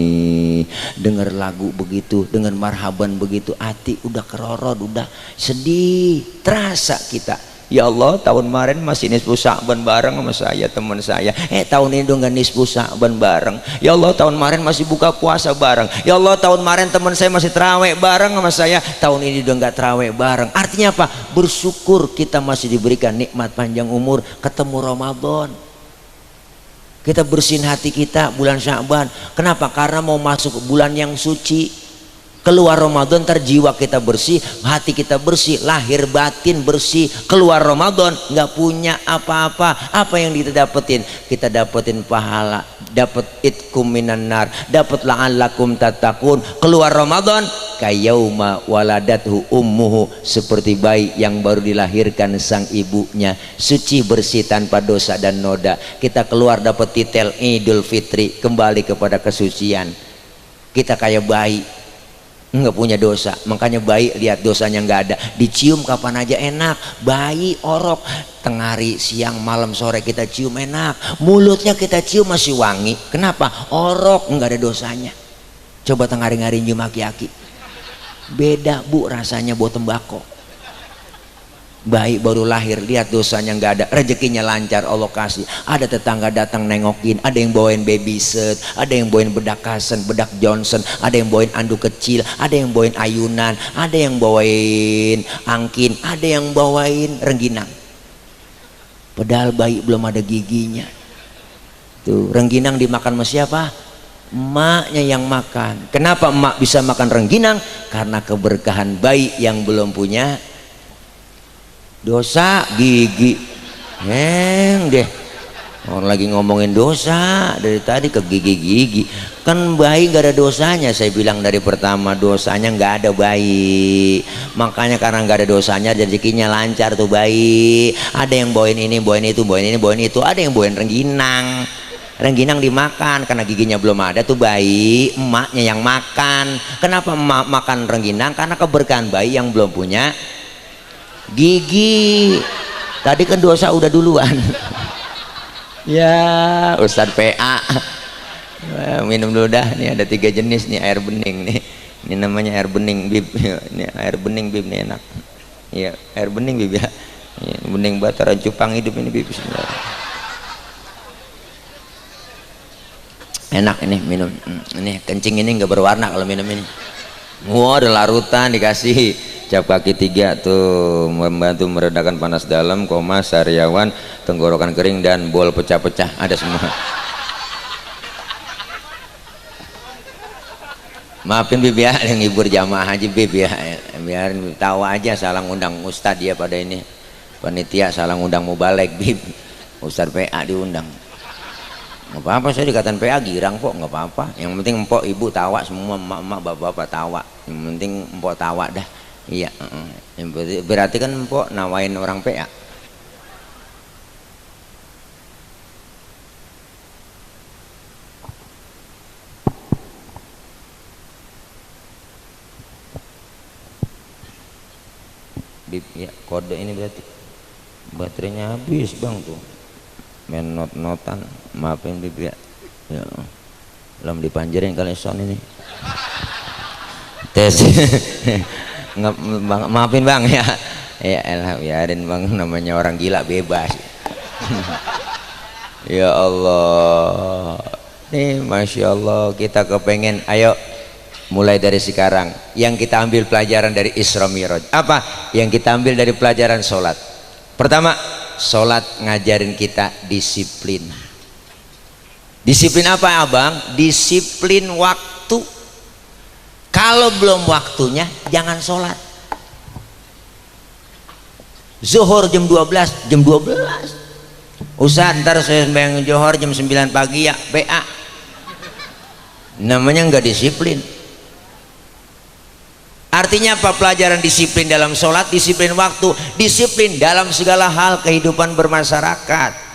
Dengar lagu begitu, dengan marhaban begitu, hati udah kerorot, udah sedih, terasa kita. Ya Allah tahun kemarin masih nisfu Sya'ban bareng sama saya, teman saya. Tahun ini dong gak nisfu Sya'ban bareng. Ya Allah tahun kemarin masih buka puasa bareng. Ya Allah tahun kemarin teman saya masih terawih bareng sama saya, tahun ini dong gak terawih bareng. Artinya apa? Bersyukur kita masih diberikan nikmat panjang umur, ketemu Ramadan. Kita bersihin hati kita bulan Sya'ban. Kenapa? Karena mau masuk bulan yang suci. Keluar Ramadan ntar jiwa kita bersih, hati kita bersih, lahir batin bersih. Keluar Ramadan nggak punya apa-apa. Apa yang kita dapetin? Kita dapetin pahala, dapat itkum minan nar, dapat la'allakum tattaqun. Keluar Ramadan kayauma waladathu ummuhu, seperti bayi yang baru dilahirkan sang ibunya, suci bersih tanpa dosa dan noda. Kita keluar dapat titel Idul Fitri, kembali kepada kesucian. Kita kayak bayi nggak punya dosa, makanya bayi lihat dosanya nggak ada, dicium kapan aja enak. Bayi orok tengah hari, siang, malam, sore kita cium enak. Mulutnya kita cium masih wangi. Kenapa? Orok, nggak ada dosanya. Coba tengah hari nyium aki-aki, beda bu rasanya buat tembakau. Bayi baru lahir, lihat dosanya nggak ada, rezekinya lancar, Allah kasih. Ada tetangga datang nengokin, ada yang bawain baby set, ada yang bawain bedak Kasen, bedak Johnson, ada yang bawain anduk kecil, ada yang bawain ayunan, ada yang bawain angkin, ada yang bawain rengginang. Padahal bayi belum ada giginya. Tuh, rengginang dimakan sama siapa? Emaknya yang makan. Kenapa emak bisa makan rengginang? Karena keberkahan bayi yang belum punya dosa gigi. Deh, orang lagi ngomongin dosa dari tadi ke gigi-gigi. Kan bayi gak ada dosanya. Saya bilang dari pertama, dosanya nggak ada bayi. Makanya karena nggak ada dosanya, rezekinya lancar tuh bayi. Ada yang bawain ini, bawain itu, bawain ini, bawain itu. Ada yang bawain rengginang. Rengginang dimakan karena giginya belum ada tuh bayi, emaknya yang makan. Kenapa emak makan rengginang? Karena keberkahan bayi yang belum punya gigi. Tadi kan dosa udah duluan. Ya Ustadz PA, minum dulu dah. Nih ada 3 jenis nih air bening nih. Ini namanya air bening bib. Ini air bening bib nih enak. Iya air bening bib ya. Bening bataran cupang hidup ini bib. Bismillah. Enak ini minum. Ini kencing ini nggak berwarna kalau minum ini. Wah ada larutan dikasih cap kaki 3 tuh, membantu meredakan panas dalam, koma, sariawan, tenggorokan kering dan bol pecah-pecah, ada semua. Maafin Bib ya yang ngibur jamaah haji Bib ya, biarin tawa aja, salah ngundang Ustadz ya pada ini panitia, salah ngundang mubalek Bib, Ustadz PA diundang. Nggak apa-apa, saya dikatain PA girang kok, nggak apa-apa. Yang penting empok ibu tawa semua, emak-emak bapak-bapak tawa, yang penting empok tawa dah. Iya, berarti kan empok nawain orang PA. Bib, ya kode ini berarti baterainya habis bang tuh, main not-notan, maafin Bib ya, ya belum dipanjerin kali sound ini. Tes. Nggak, maafin bang ya, ya elah biarin bang, namanya orang gila bebas. Ya Allah, nih Masya Allah kita kepengen, ayo mulai dari sekarang yang kita ambil pelajaran dari Isra Mi'raj. Apa yang kita ambil dari pelajaran sholat? Pertama, sholat ngajarin kita disiplin. Disiplin apa abang? Disiplin waktu. Kalau belum waktunya jangan sholat. Zuhur jam 12, jam 12. Ustaz ntar saya sembahyang zuhur jam 9 pagi ya, PA. Namanya nggak disiplin. Artinya apa pelajaran disiplin dalam sholat? Disiplin waktu, disiplin dalam segala hal kehidupan bermasyarakat.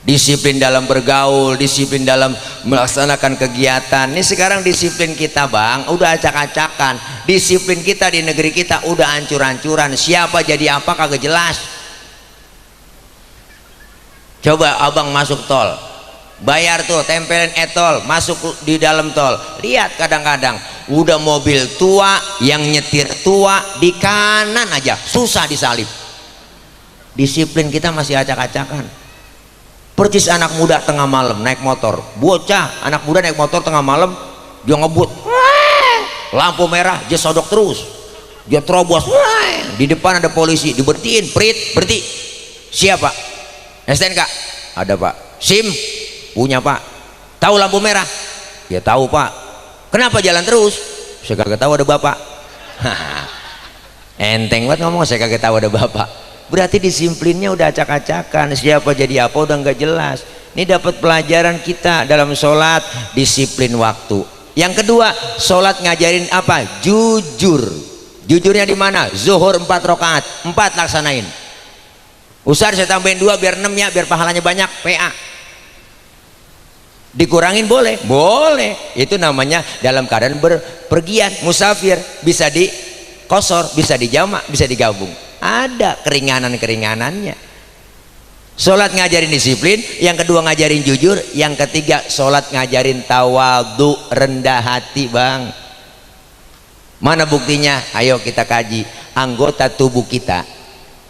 Disiplin dalam bergaul, disiplin dalam melaksanakan kegiatan. Ini sekarang disiplin kita bang udah acak-acakan. Disiplin kita di negeri kita udah hancur-hancuran. Siapa jadi apa kagak jelas. Coba abang masuk tol, bayar tuh, tempelin e-tol, masuk di dalam tol, lihat kadang-kadang udah mobil tua, yang nyetir tua, di kanan aja susah disalip. Disiplin kita masih acak-acakan. Percis anak muda tengah malam naik motor, bocah anak muda naik motor tengah malam, dia ngebut, lampu merah dia sodok terus, dia terobos, di depan ada polisi, dibertiin, berhenti. Siapa? STNK? Ada pak. SIM? Punya pak. Tahu lampu merah? Ya tahu pak. Kenapa jalan terus? saya kagak tahu ada bapak. Enteng banget ngomong saya kagak tahu ada bapak. Berarti disiplinnya udah acak-acakan, siapa jadi apa udah nggak jelas. Ini dapat pelajaran kita dalam sholat, disiplin waktu. Yang kedua, sholat ngajarin apa? Jujur. Jujurnya di mana? Zuhur 4 rakaat, 4 laksanain. Ustaz saya tambahin 2 biar 6 ya, biar pahalanya banyak. PA dikurangin boleh? Boleh. Itu namanya dalam keadaan berpergian, musafir, bisa dikosor, bisa dijamak, bisa digabung. Ada keringanan-keringanannya. Sholat ngajarin disiplin, yang kedua ngajarin jujur, yang ketiga sholat ngajarin tawadhu, rendah hati bang. Mana buktinya? Ayo kita kaji. Anggota tubuh kita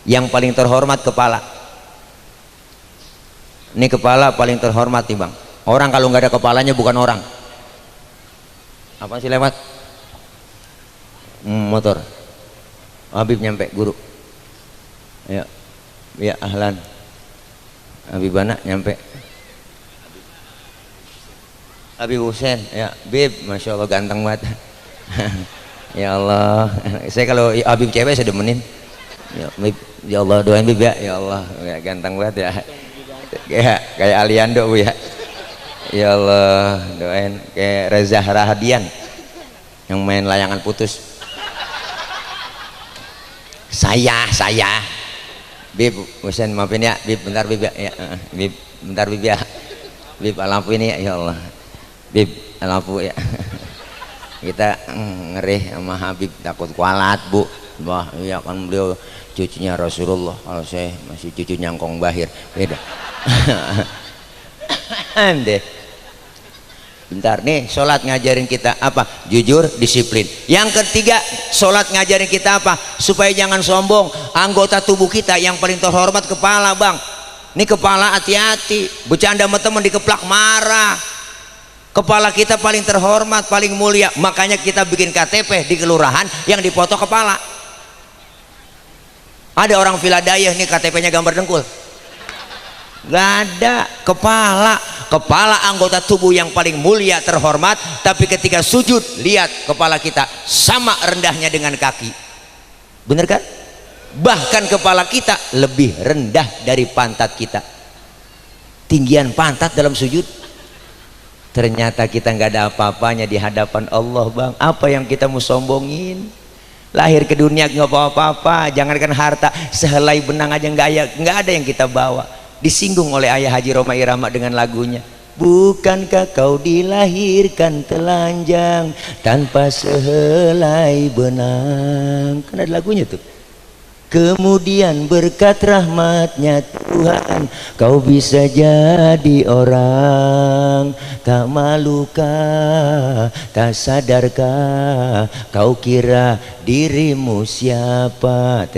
yang paling terhormat kepala. Ini kepala paling terhormat nih bang. Orang kalau nggak ada kepalanya bukan orang. Apa sih lewat? Motor. Habib nyampe guru. Ya, ya ahlan. Habib anak nyampe. Habib Husain, ya Bib, masya Allah ganteng banget. Ya Allah, saya kalau Habib cewek saya demenin. Ya, Bib, ya Allah doain Bib ya, ya Allah, ya, ganteng banget ya. Kayak Aliando bu ya. Ya Allah doain kayak Reza Rahadian yang main layangan putus. Saya Bib Husain maafin ya Bib, bentar Bib ya, Bib bentar Bib ya, Bib lampu ini ya Allah Bib lampu ya. Kita ngeri sama Habib takut kualat bu. Wah iya kan beliau cucunya Rasulullah, kalau saya masih cucu nyangkong bahir beda. Deh bentar nih, sholat ngajarin kita apa? Jujur, disiplin. Yang ketiga, sholat ngajarin kita apa? Supaya jangan sombong. Anggota tubuh kita yang paling terhormat kepala bang. Ini kepala hati-hati, bercanda sama teman dikeplak marah. Kepala kita paling terhormat, paling mulia. Makanya kita bikin KTP di kelurahan yang dipoto kepala. Ada orang Viladayah nih KTP-nya gambar dengkul. Gak ada. Kepala anggota tubuh yang paling mulia terhormat, tapi ketika sujud lihat kepala kita sama rendahnya dengan kaki. Bener kan? Bahkan kepala kita lebih rendah dari pantat kita. Tinggian pantat dalam sujud. Ternyata kita nggak ada apa-apanya di hadapan Allah bang. Apa yang kita mau sombongin? Lahir ke dunia nggak bawa apa-apa, jangankan harta, sehelai benang aja nggak ada yang kita bawa. Disinggung oleh ayah Haji Roma Irama dengan lagunya, bukankah kau dilahirkan telanjang tanpa sehelai benang. Kan ada lagunya tuh. Kemudian berkat rahmatnya Tuhan kau bisa jadi orang. Tak malukah, tak sadarkah kau kira dirimu siapa.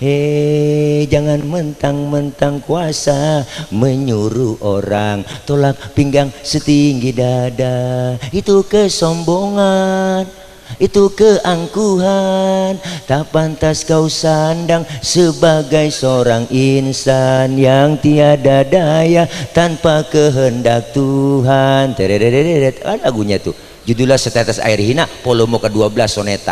Hei, jangan mentang-mentang kuasa menyuruh orang tolak pinggang setinggi dada. Itu kesombongan, itu keangkuhan. Tak pantas kau sandang sebagai seorang insan yang tiada daya tanpa kehendak Tuhan. Ada lagunya tuh, judulnya Setetes Air Hina, volume ke-12 soneta.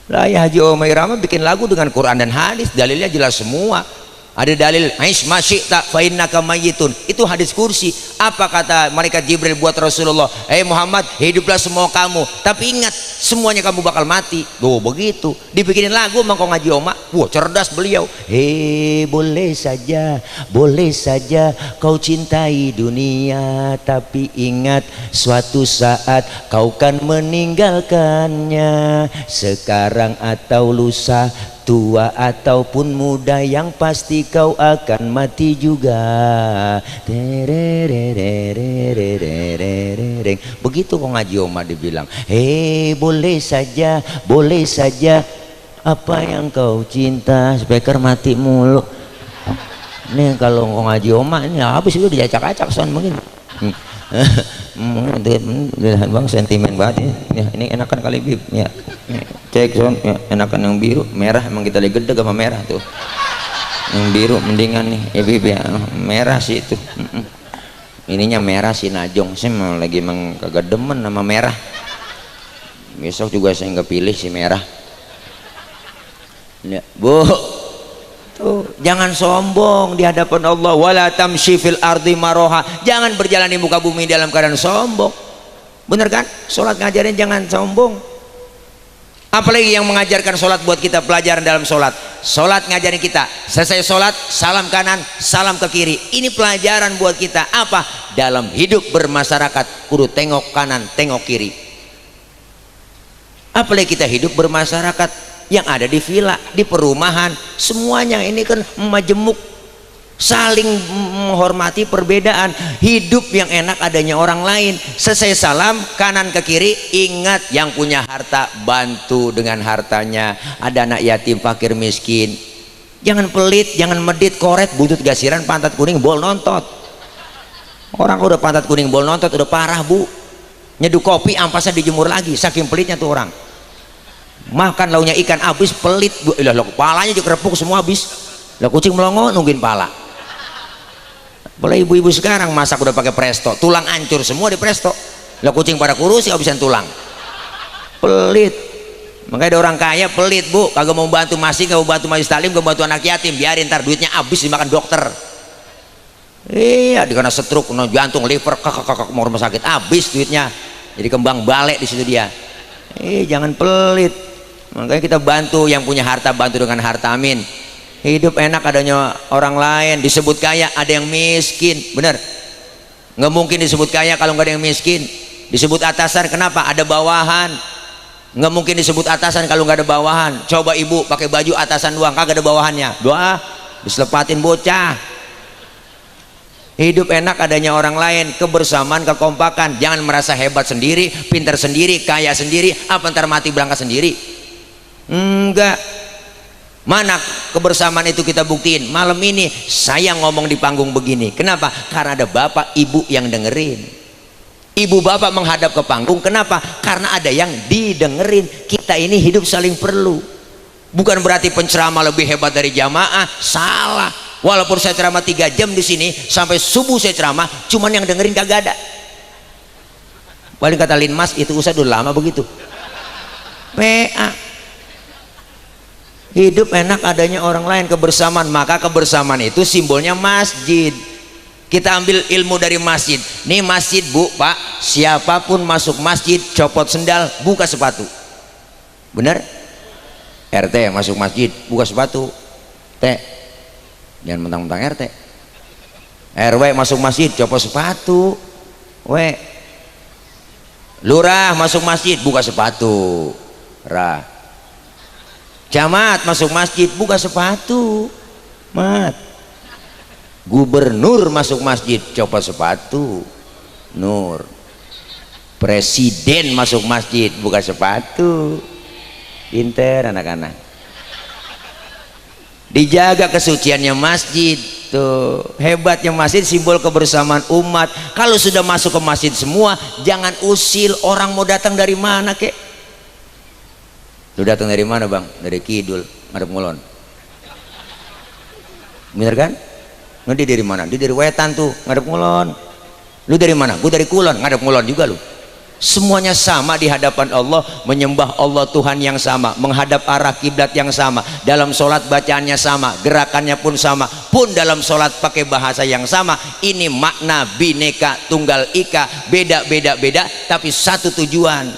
Lah ya Haji Omai Rama bikin lagu dengan Quran dan hadis, dalilnya jelas semua. Ada dalil aish masyita fa innaka mayyitun. Itu hadis kursi. Apa kata malaikat Jibril buat Rasulullah? Muhammad, hiduplah semua kamu, tapi ingat semuanya kamu bakal mati. Oh begitu. Dibikinin lagu Mangko Ngaji Oma. Wah cerdas beliau. Boleh saja kau cintai dunia, tapi ingat suatu saat kau kan meninggalkannya. Sekarang atau lusa, tua ataupun muda, yang pasti kau akan mati juga. Begitu kok Ngaji Oma dibilang. Boleh saja apa yang kau cinta. Speaker mati mulu. Nih kalau kok Ngaji Oma ini habis itu diacak-acak sound begini. Bang sentimen banget ya. Ini enakan kali Bib ya. Cek sound ya, enakan yang biru, merah emang kita lagi gede sama merah tuh. Yang biru mendingan nih ya Bib ya. Merah sih itu. ininya merah si Najong, saya mau lagi kagak demen sama merah, besok juga saya nggak pilih si merah ya, Bu. Tuh, jangan sombong di hadapan Allah. Wala tamshi fil ardi maroha, jangan berjalan di muka bumi dalam keadaan sombong. Bener kan? Sholat ngajarin jangan sombong. Apalagi yang mengajarkan sholat buat kita pelajaran dalam sholat. Sholat ngajarin kita, selesai sholat salam kanan, salam ke kiri. Ini pelajaran buat kita apa? Dalam hidup bermasyarakat kudu tengok kanan, tengok kiri. Apalagi kita hidup bermasyarakat yang ada di villa, di perumahan, semuanya ini kan majemuk, saling menghormati perbedaan. Hidup yang enak adanya orang lain. Selesai salam kanan ke kiri, ingat yang punya harta bantu dengan hartanya. Ada anak yatim, fakir, miskin, jangan pelit, jangan medit, koret, butut gasiran, pantat kuning, bol nontot. Orang udah pantat kuning, bol nontot udah parah, Bu. Nyeduh kopi ampasnya dijemur lagi, saking pelitnya tuh orang. Makan launya ikan habis, pelit, Bu. Ilah, kepalanya juga kerepuk semua habis. Lah kucing melongo nungguin pala. Boleh ibu-ibu sekarang masak udah pakai presto, tulang hancur semua di presto. Lah kucing pada kurus ya habisan tulang. Pelit. Makanya ada orang kaya pelit, Bu, kagak mau bantu masih, kagak mau bantu majelis taklim, kagak mau bantu anak yatim, biarin ntar duitnya habis dimakan dokter. Iya, dikena stroke, jantung, liver, kakak mau rumah sakit, habis duitnya. Jadi kembang balik di situ dia. Jangan pelit. Makanya kita bantu yang punya harta, bantu dengan harta, amin. Hidup enak adanya orang lain. Disebut kaya ada yang miskin, bener? Nggak mungkin disebut kaya kalau nggak ada yang miskin. Disebut atasan, kenapa? Ada bawahan. Nggak mungkin disebut atasan kalau nggak ada bawahan. Coba ibu pakai baju atasan doang, kagak ada bawahannya, doa diselepatin bocah. Hidup enak adanya orang lain, kebersamaan, kekompakan. Jangan merasa hebat sendiri, pintar sendiri, kaya sendiri, apa ntar mati berangkat sendiri. Enggak. Mana kebersamaan itu kita buktiin? Malam ini saya ngomong di panggung begini, kenapa? Karena ada bapak ibu yang dengerin. Ibu bapak menghadap ke panggung, kenapa? Karena ada yang didengerin. Kita ini hidup saling perlu. Bukan berarti penceramah lebih hebat dari jamaah, salah. Walaupun saya ceramah 3 jam di sini sampai subuh saya ceramah, cuman yang dengerin kagak ada. Paling kata Linmas itu usah dulu lama begitu. PA. Hidup enak adanya orang lain, kebersamaan. Maka kebersamaan itu simbolnya masjid. Kita ambil ilmu dari masjid. Nih masjid, Bu, Pak, siapapun masuk masjid copot sendal, buka sepatu. Bener? RT masuk masjid buka sepatu. T, jangan mentang-mentang RT. RW masuk masjid copot sepatu. W, lurah masuk masjid buka sepatu. Ra, camat masuk masjid buka sepatu. Mat, gubernur masuk masjid copot sepatu. Nur, presiden masuk masjid buka sepatu. Pinter anak-anak. Dijaga kesuciannya masjid. Tuh, hebatnya masjid, simbol kebersamaan umat. Kalau sudah masuk ke masjid semua, jangan usil. Orang mau datang dari mana kek? Lu datang dari mana, Bang? Dari Kidul, ngadep Ngulon. Bener kan? Lu dia dari mana? Dia dari Wetan tuh, ngadep Ngulon. Lu dari mana? Gue dari Kulon, ngadep Ngulon juga lu. Semuanya sama di hadapan Allah, menyembah Allah Tuhan yang sama, menghadap arah kiblat yang sama, dalam sholat bacaannya sama, gerakannya pun sama, pun dalam sholat pakai bahasa yang sama. Ini makna bineka tunggal ika, beda, tapi satu tujuan.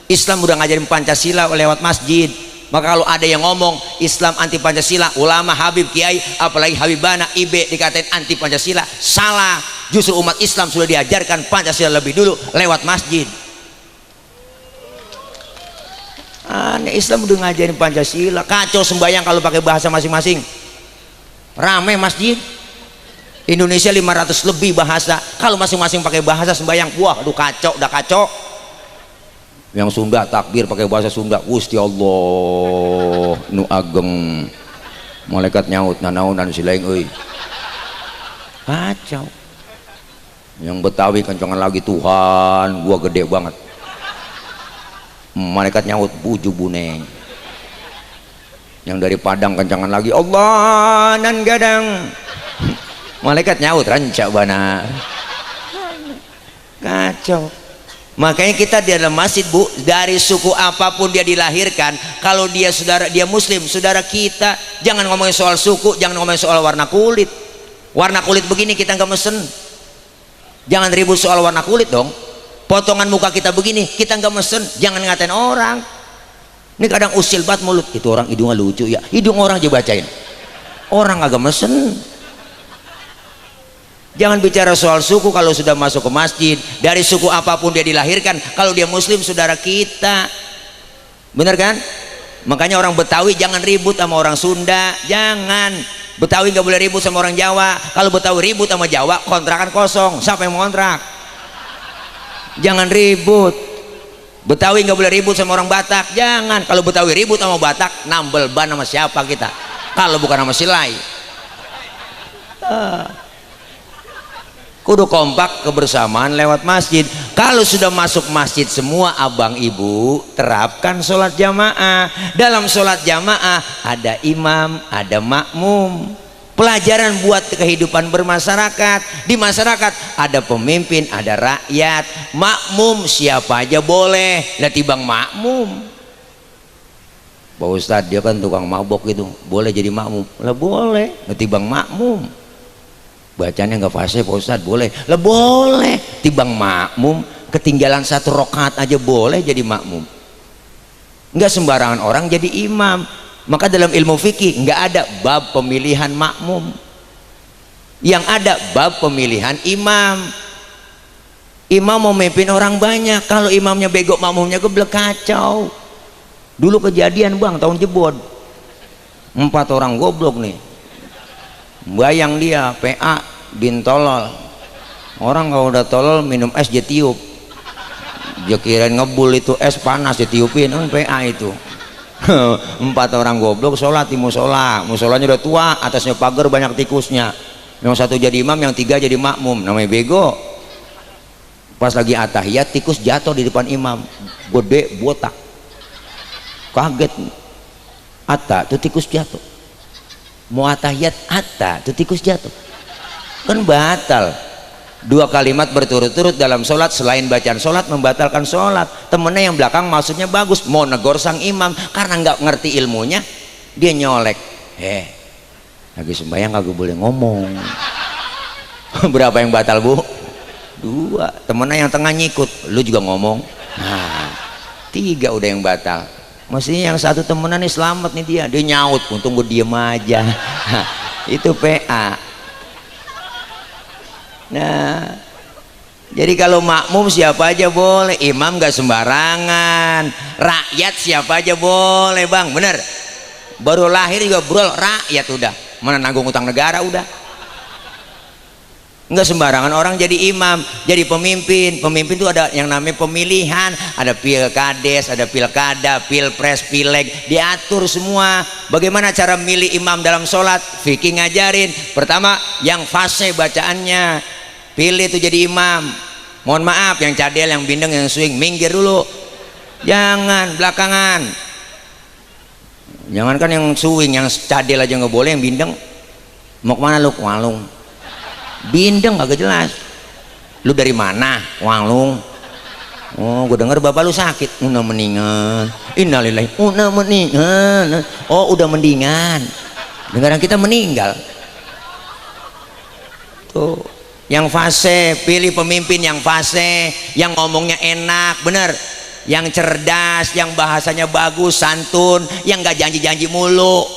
Islam udah ngajarin Pancasila lewat masjid. Maka kalau ada yang ngomong Islam anti Pancasila, ulama, Habib, Kiai, apalagi Habibana, Ibe dikatain anti Pancasila, salah. Justru umat Islam sudah diajarkan Pancasila lebih dulu lewat masjid. Aneh, Islam udah ngajarin Pancasila. Kacau sembahyang kalau pakai bahasa masing-masing. Rame masjid Indonesia 500 lebih bahasa. Kalau masing-masing pakai bahasa sembahyang, wah, aduh kacau, udah kacau. Yang Sunda takbir pakai bahasa Sunda, Gusti Allah nu ageng, malaikat nyaut nanaonan silaing euy. Kacau. Yang Betawi kencangan lagi, Tuhan gua gede banget, malaikat nyaut buju buneng. Yang dari Padang kencangan lagi, Allah nan gadang, malaikat nyaut rancak bana. kacau. Makanya kita di dalam masjid Bu, dari suku apapun dia dilahirkan, kalau dia muslim, saudara kita. Jangan ngomongin soal suku, jangan ngomongin soal warna kulit. Warna kulit begini kita nggak mesen. Jangan ribut soal warna kulit dong. Potongan muka kita begini kita nggak mesen. Jangan ngatain orang. Ini kadang usil banget mulut, itu orang hidungnya lucu ya, hidung orang aja bacain, orang agak mesen. Jangan bicara soal suku kalau sudah masuk ke masjid. Dari suku apapun dia dilahirkan, kalau dia muslim saudara kita. Bener kan? Makanya orang Betawi jangan ribut sama orang Sunda. Jangan. Betawi nggak boleh ribut sama orang Jawa. Kalau Betawi ribut sama Jawa, kontrakan kosong. Siapa yang mau kontrak? Jangan ribut. Betawi nggak boleh ribut sama orang Batak. Jangan. Kalau Betawi ribut sama Batak, nambel ban sama siapa kita? Kalau bukan sama Silai. Kudu kompak kebersamaan lewat masjid. Kalau sudah masuk masjid semua abang ibu, terapkan sholat jamaah. Dalam sholat jamaah ada imam, ada makmum. Pelajaran buat kehidupan bermasyarakat. Di masyarakat ada pemimpin, ada rakyat. Makmum siapa aja boleh. Lah tibang makmum, Pak Ustadz dia kan tukang mabok gitu, boleh jadi makmum? Lah boleh. Lah tibang makmum, bacanya nggak fase Pak Ustadz, boleh? Lah boleh. Tibang makmum, ketinggalan 1 rakaat aja boleh jadi makmum. Nggak sembarangan orang jadi imam. Maka dalam ilmu fikih nggak ada bab pemilihan makmum, yang ada bab pemilihan imam. Imam mau memimpin orang banyak, kalau imamnya bego makmumnya geblek, kacau. Dulu kejadian bang, tahun jebot 4 orang goblok nih, bayang dia PA bin tolol. Orang kalau udah tolol minum es dia tiup, dia kirain ngebul itu es panas ditiupin, PA itu. 4 orang goblok sholat di musola. Musolanya udah tua, atasnya pagar banyak tikusnya. Yang 1 jadi imam, yang 3 jadi makmum. Namanya bego. Pas lagi atahiyat tikus jatuh di depan imam, gede botak, kaget. Atta tuh tikus jatuh. Mau atahiyat atta tuh tikus jatuh, kan batal. 2 kalimat berturut-turut dalam sholat selain bacaan sholat membatalkan sholat. Temennya yang belakang maksudnya bagus, mau negor sang imam, karena nggak ngerti ilmunya dia nyolek, lagi sembahyang kagak boleh ngomong. Berapa yang batal Bu? 2. Temennya yang tengah nyikut, lu juga ngomong. Nah 3 udah yang batal. Mestinya yang 1 temenan nih selamat nih, dia nyaut, untung gue diem aja. Itu PA. Nah, jadi kalau makmum siapa aja boleh, imam gak sembarangan, rakyat siapa aja boleh bang, bener. Baru lahir juga brol rakyat udah, mana nanggung utang negara udah. Nggak sembarangan orang jadi imam, jadi pemimpin. Pemimpin itu ada yang namanya pemilihan, ada pilkades, ada pilkada, pilpres, pileg, diatur semua. Bagaimana cara milih imam dalam sholat? Fikih ngajarin. Pertama yang fase bacaannya, pilih itu jadi imam. Mohon maaf yang cadel, yang bindeng, yang swing, minggir dulu, jangan belakangan. Jangan kan yang swing, yang cadel aja nggak boleh, yang bindeng mau kemana lu? Walung. Bindeng agak jelas, lu dari mana? Walung. Oh gue denger bapak lu sakit, udah mendingan. Innalillahi, udah mendingan. Oh udah mendingan, dengaran kita meninggal tuh. Yang fase, pilih pemimpin yang fase, yang ngomongnya enak, bener, yang cerdas, yang bahasanya bagus, santun, yang gak janji-janji mulu.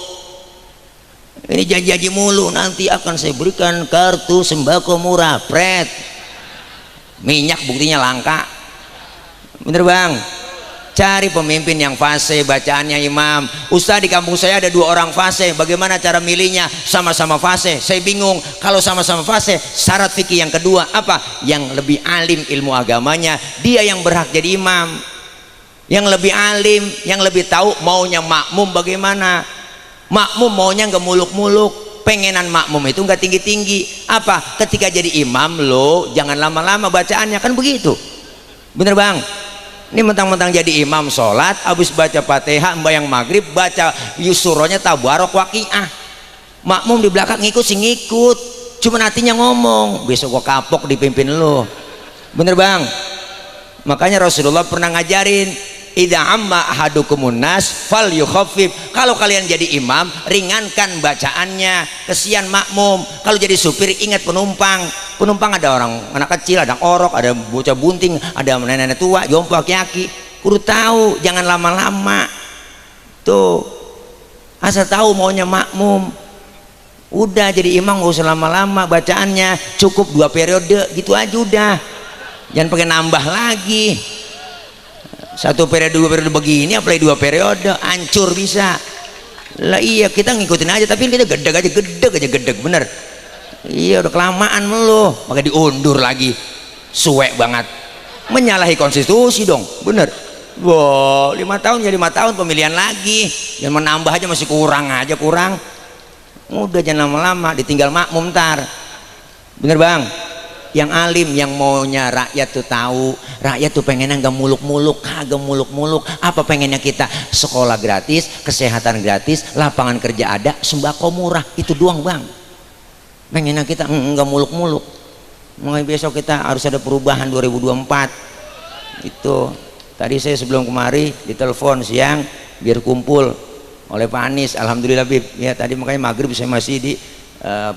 Ini janji-janji mulu, nanti akan saya berikan kartu sembako murah, pret, minyak buktinya langka. Bener bang? Cari pemimpin yang fase, bacaannya imam. Ustaz di kampung saya ada 2 orang fase, bagaimana cara milihnya? Sama-sama fase, saya bingung. Kalau sama-sama fase, syarat fikih yang kedua apa? Yang lebih alim ilmu agamanya, dia yang berhak jadi imam. Yang lebih alim, yang lebih tahu maunya makmum bagaimana. Makmum maunya nggak muluk-muluk, pengenan makmum itu nggak tinggi-tinggi. Apa? Ketika jadi imam lo jangan lama-lama bacaannya, kan begitu. Bener bang? Ini mentang-mentang jadi imam sholat, habis baca fatihah membayang maghrib, baca yusuronya tabarok waqiah. Makmum di belakang ngikut sih ngikut, cuma hatinya ngomong, besok gua kapok dipimpin lo. Bener bang? Makanya Rasulullah pernah ngajarin, idza amma ahadukumun nas fal yukhaffif. Kalau kalian jadi imam, ringankan bacaannya, kesian makmum. Kalau jadi supir, ingat penumpang. Penumpang ada orang anak kecil, ada orok, ada bocah bunting, ada nenek-nenek tua, jompo, aki-aki. Kudu tahu, jangan lama-lama. Tuh, asal tahu maunya makmum. Udah jadi imam gak usah lama-lama bacaannya, cukup 2 periode gitu aja udah. Jangan pakai nambah lagi. 1 periode 2 periode begini, apalagi 2 periode, hancur bisa. Lah iya, kita ngikutin aja, tapi kita gedeg aja bener. Iya udah kelamaan lo, pakai diundur lagi, suwek banget, menyalahi konstitusi dong, bener. Wow, 5 tahun ya 5 tahun pemilihan lagi, jangan menambah aja, masih kurang. Udah jangan lama-lama, ditinggal makmum ntar, bener bang. Yang alim, yang maunya rakyat tuh tahu, rakyat tuh pengennya nggak muluk-muluk, kagak muluk-muluk. Apa pengennya kita? Sekolah gratis, kesehatan gratis, lapangan kerja ada, sembako murah, itu doang bang. Pengennya kita nggak muluk-muluk. Makanya besok kita harus ada perubahan 2024. Itu tadi saya sebelum kemari ditelepon siang biar kumpul oleh Pak Anies. Alhamdulillah Bib ya, tadi makanya maghrib saya masih di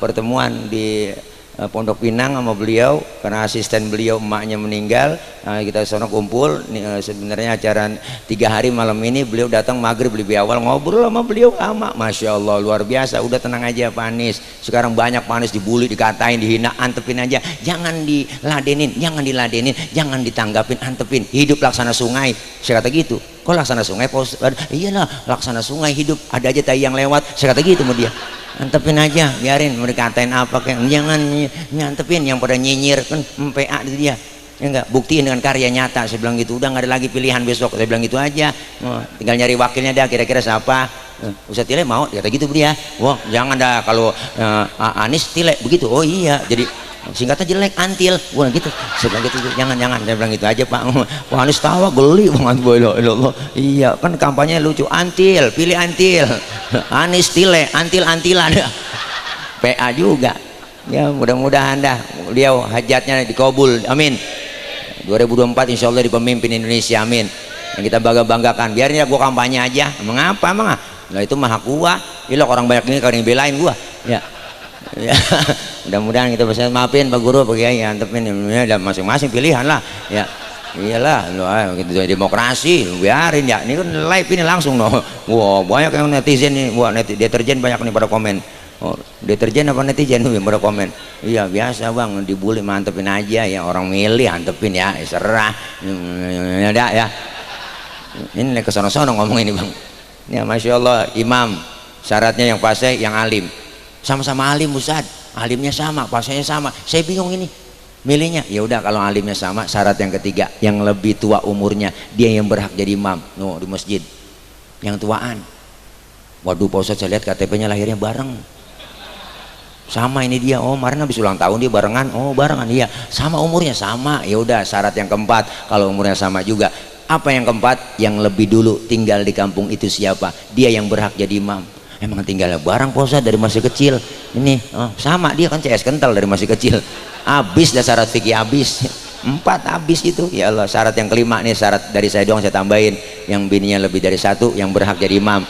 pertemuan di Pondok Pinang sama beliau karena asisten beliau emaknya meninggal. Kita sono kumpul sebenarnya acara 3 hari malam ini. Beliau datang maghrib lebih awal, ngobrol sama beliau lama, masya Allah luar biasa. Udah tenang aja Pak Anies, sekarang banyak Pak Anies dibully, dikatain, dihina, antepin aja, jangan diladenin, jangan ditanggapin, antepin. Hidup laksana sungai, saya kata gitu. Kok laksana sungai? Iyalah laksana sungai, hidup ada aja tai yang lewat, saya kata gitu sama dia. Antepin aja, biarin mereka katain apa kayak, jangan nyantepin yang pada nyinyir kan MPA itu dia. Ya enggak, buktiin dengan karya nyata. Saya bilang gitu, udah nggak ada lagi pilihan besok. Saya bilang gitu aja, tinggal nyari wakilnya dah, kira-kira siapa. Ustadz Tile mau, kata gitu dia. Wah jangan dah kalau Anies Tile begitu. Oh iya, jadi singkatnya jelek, antil. Wah gitu, saya bilang gitu, jangan. Saya bilang gitu aja Pak. Wah Anies tawa geli banget, Allah. Iya kan kampanye lucu, antil, pilih antil. Anies Tile, antil-antilan. PA juga. Ya mudah-mudahan dah beliau hajatnya dikabul, amin. 2024 insya Allah di pemimpin Indonesia, amin. Yang kita bangga-banggakan, biarnya gua kampanye aja. Mengapa emang? Nah itu mah hak gua. Ilah orang banyak ini kalau yang belain gua. Ya. Mudah-mudahan kita bisa maafin Pak Guru, Pak Kiai, antepin ya, masing-masing pilihan lah. Ya. Iyalah, gitu demokrasi, biarin ya. Ini kan live ini langsung noh. Wah banyak yang netizen nih, wah deterjen banyak nih pada komen. Oh, deterjen apa netizen yang pada komen? Iya biasa bang, dibully mantepin aja ya, orang milih antepin ya, serah. Ada ya. Ini kesono-sono ngomong ini bang. Ya masya Allah, imam syaratnya yang fasih, yang alim. Sama-sama alim Ustaz, alimnya sama, fasihnya sama. Saya bingung ini milihnya. Ya udah kalau alimnya sama, syarat yang ketiga, yang lebih tua umurnya, dia yang berhak jadi imam. No, di masjid. Yang tuaan. Waduh Pak Ustaz, saya lihat KTP-nya lahirnya bareng. Sama ini dia, oh kemarin habis ulang tahun dia barengan, oh barengan, iya sama umurnya sama. Ya udah syarat yang keempat, kalau umurnya sama juga. Apa yang keempat? Yang lebih dulu tinggal di kampung itu siapa? Dia yang berhak jadi imam. Emang tinggalnya bareng Pak Ustaz dari masih kecil. Ini sama, dia kan CS kental dari masih kecil. Habis dah syarat fikih, habis 4 habis itu. Ya Allah, syarat yang kelima nih, syarat dari saya doang saya tambahin, yang bininya lebih dari 1 yang berhak jadi imam.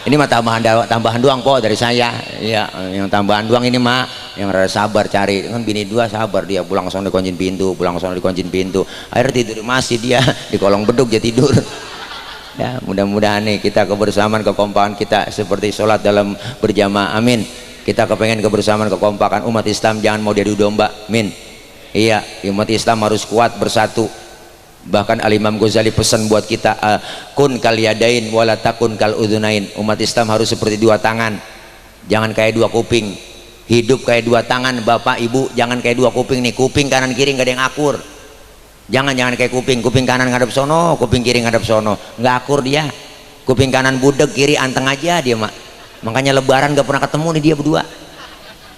Ini mah tambahan doang po dari saya ya, yang tambahan doang ini mah, yang rada sabar cari kan bini 2 sabar, dia pulang sono dikuncin pintu, akhirnya tidur di masjid, dia di kolong beduk dia tidur. Ya mudah-mudahan nih kita kebersamaan kekompakan kita seperti sholat dalam berjamaah, amin. Kita kepengen kebersamaan kekompakan umat Islam, jangan mau diadu domba, amin. Iya, umat Islam harus kuat bersatu. Bahkan Al-Imam Ghazali pesan buat kita, kun kal yadain wala takun kal udhunain. Umat Islam harus seperti 2 tangan, jangan kayak 2 kuping. Hidup kayak 2 tangan bapak ibu, jangan kayak 2 kuping nih, kuping kanan kiri nggak ada yang akur. Jangan kayak kuping kanan ngadep sono, kuping kiri ngadep sono, nggak akur dia. Kuping kanan budek, kiri anteng aja dia mak. Makanya lebaran nggak pernah ketemu nih dia berdua.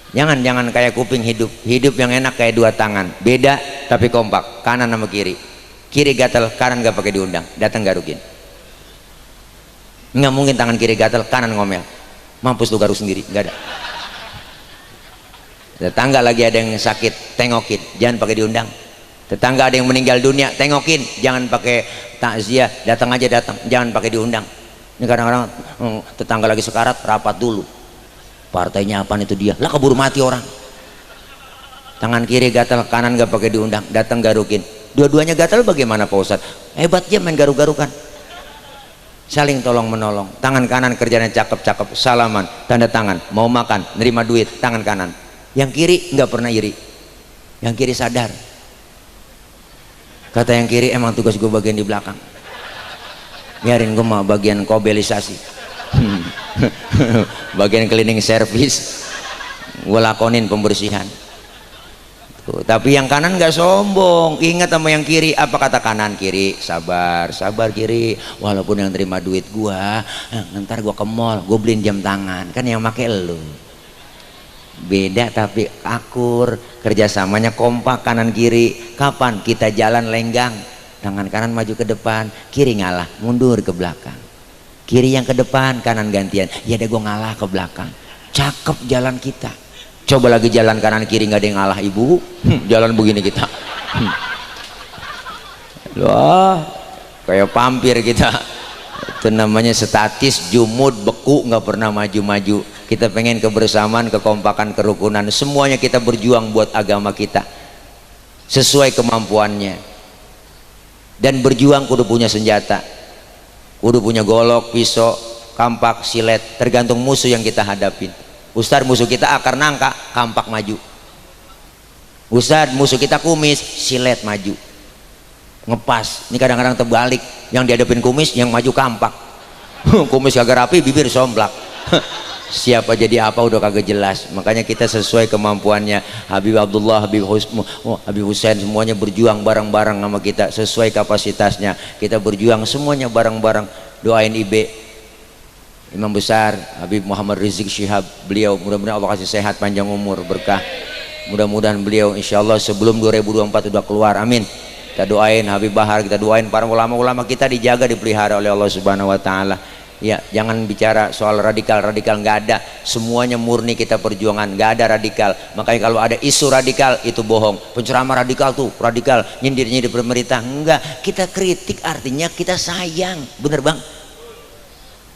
Jangan kayak kuping. Hidup yang enak kayak 2 tangan, beda tapi kompak, kanan sama kiri. Kiri gatal, kanan gak pakai diundang, datang garukin. Nggak mungkin tangan kiri gatal, kanan ngomel. Mampus lu garuk sendiri, nggak ada. Tetangga lagi ada yang sakit, tengokin, jangan pakai diundang. Tetangga ada yang meninggal dunia, tengokin, jangan pakai takziah, datang aja datang, jangan pakai diundang. Ini kadang-kadang tetangga lagi sekarat, rapat dulu. Partainya apaan itu dia? Lah keburu mati orang. Tangan kiri gatal, kanan gak pakai diundang, datang garukin. Dua-duanya gatal bagaimana Pak Ustadz? Hebat dia main garuk-garukan. Saling tolong menolong. Tangan kanan kerjanya cakep-cakep, salaman, tanda tangan, mau makan, nerima duit, tangan kanan. Yang kiri nggak pernah iri. Yang kiri sadar. Kata yang kiri, emang tugas gue bagian di belakang. Biarin gue mah bagian kobelisasi. Bagian cleaning service. Gue lakonin pembersihan. Tapi yang kanan nggak sombong, ingat sama yang kiri. Apa kata kanan? Kiri sabar, sabar kiri, walaupun yang terima duit gua ntar gua ke mall, gua beliin jam tangan, kan yang make elu. Beda tapi akur, kerjasamanya kompak kanan kiri. Kapan kita jalan lenggang, tangan kanan maju ke depan, kiri ngalah mundur ke belakang. Kiri yang ke depan, kanan gantian. Ya deh gua ngalah ke belakang. Cakep jalan kita. Coba lagi jalan kanan kiri nggak ada yang ngalah ibu, jalan begini kita. Wah, kayak pampir kita. Itu namanya statis, jumud, beku, nggak pernah maju-maju. Kita pengen kebersamaan, kekompakan, kerukunan. Semuanya kita berjuang buat agama kita sesuai kemampuannya. Dan berjuang kudu punya senjata, kudu punya golok, pisau, kampak, silet, tergantung musuh yang kita hadapin. Ustadz musuh kita akar nangka, kampak maju. Ustadz musuh kita kumis, silet maju. Ngepas. Ini kadang-kadang terbalik, yang dihadapin kumis, yang maju kampak. Kumis kagak rapi, bibir somplak. Siapa jadi apa udah kagak jelas. Makanya kita sesuai kemampuannya. Habib Abdullah, Habib Husain, semuanya berjuang bareng-bareng sama kita sesuai kapasitasnya. Kita berjuang semuanya bareng-bareng. Doain IB Imam besar Habib Muhammad Rizik Syihab, beliau mudah-mudahan Allah kasih sehat panjang umur berkah. Mudah-mudahan beliau insyaallah sebelum 2024 udah keluar, amin. Kita doain Habib Bahar, kita doain para ulama-ulama kita dijaga, dipelihara oleh Allah Subhanahu wa taala. Ya, jangan bicara soal radikal-radikal, nggak ada. Semuanya murni kita perjuangan, nggak ada radikal. Makanya kalau ada isu radikal itu bohong. Penceramah radikal tuh radikal, nyindir-nyindir pemerintah. Enggak, kita kritik artinya kita sayang, bener bang?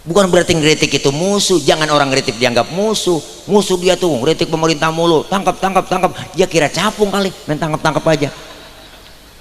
Bukan berarti ngeritik itu musuh. Jangan orang ngeritik dianggap musuh. Musuh dia tuh ngeritik pemerintah mulu, tangkap. Dia kira capung kali, main tangkap aja.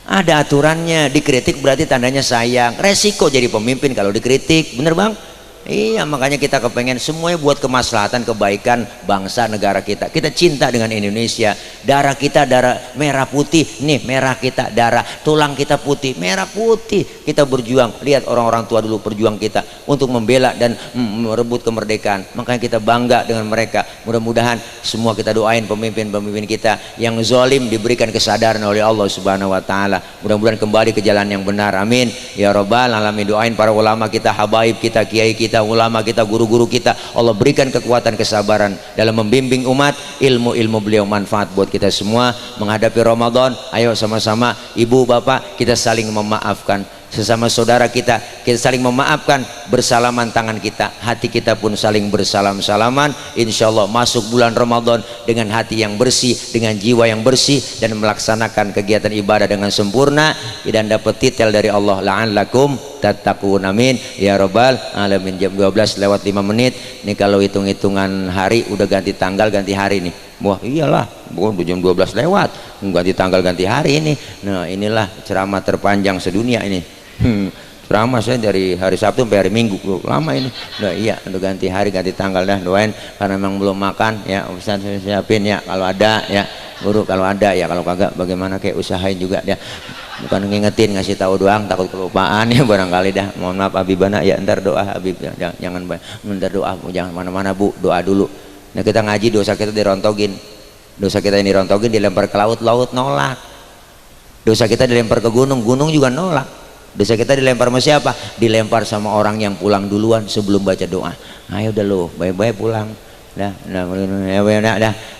Ada aturannya. Dikritik berarti tandanya sayang. Resiko jadi pemimpin kalau dikritik, bener bang? Iya, makanya kita kepengen semuanya buat kemaslahatan, kebaikan bangsa negara kita. Kita cinta dengan Indonesia. Darah kita darah merah putih. Nih merah kita darah, tulang kita putih, merah putih. Kita berjuang. Lihat orang-orang tua dulu berjuang kita untuk membela dan merebut kemerdekaan. Makanya kita bangga dengan mereka. Mudah-mudahan semua kita doain pemimpin-pemimpin kita yang zalim diberikan kesadaran oleh Allah Subhanahu wa taala. Mudah-mudahan kembali ke jalan yang benar. Amin. Ya rabbal alamin. Doain para ulama kita, habaib kita, kiai kita, ulama kita, guru-guru kita. Allah berikan kekuatan, kesabaran dalam membimbing umat. Ilmu-ilmu beliau manfaat buat kita semua menghadapi Ramadan. Ayo sama-sama ibu bapak kita saling memaafkan sesama saudara kita saling memaafkan, bersalaman tangan kita, hati kita pun saling bersalam-salaman. Insya Allah masuk bulan Ramadan dengan hati yang bersih, dengan jiwa yang bersih, dan melaksanakan kegiatan ibadah dengan sempurna dan dapat titel dari Allah, la'allakum tattaqun. Amin ya rabbal alamin. Jam 12 lewat 5 menit nih, kalau hitung-hitungan hari udah ganti tanggal ganti hari nih. Wah iyalah, bukan jam 12 lewat ganti tanggal ganti hari ini. Nah inilah ceramah terpanjang sedunia ini. Ceramah saya dari hari Sabtu sampai hari Minggu, lama ini. Nah iya, udah ganti hari ganti tanggal dah. Doain karena memang belum makan ya, Ustaz siapin ya kalau ada ya, guru kalau ada ya, kalau kagak bagaimana kayak usahain juga ya. Bukan ngingetin, ngasih tahu doang, takut kelupaan ya barangkali dah. Mohon maaf Habibana ya, ntar doa Habib ya, jangan ntar doa, jangan mana-mana Bu, doa dulu. Nah kita ngaji dosa kita dirontogin, dosa kita ini dirontogin, dilempar ke laut, laut nolak. Dosa kita dilempar ke gunung, gunung juga nolak. Dosa kita dilempar sama siapa? Dilempar sama orang yang pulang duluan sebelum baca doa. Ayo udah lo, baik-baik pulang. Dah.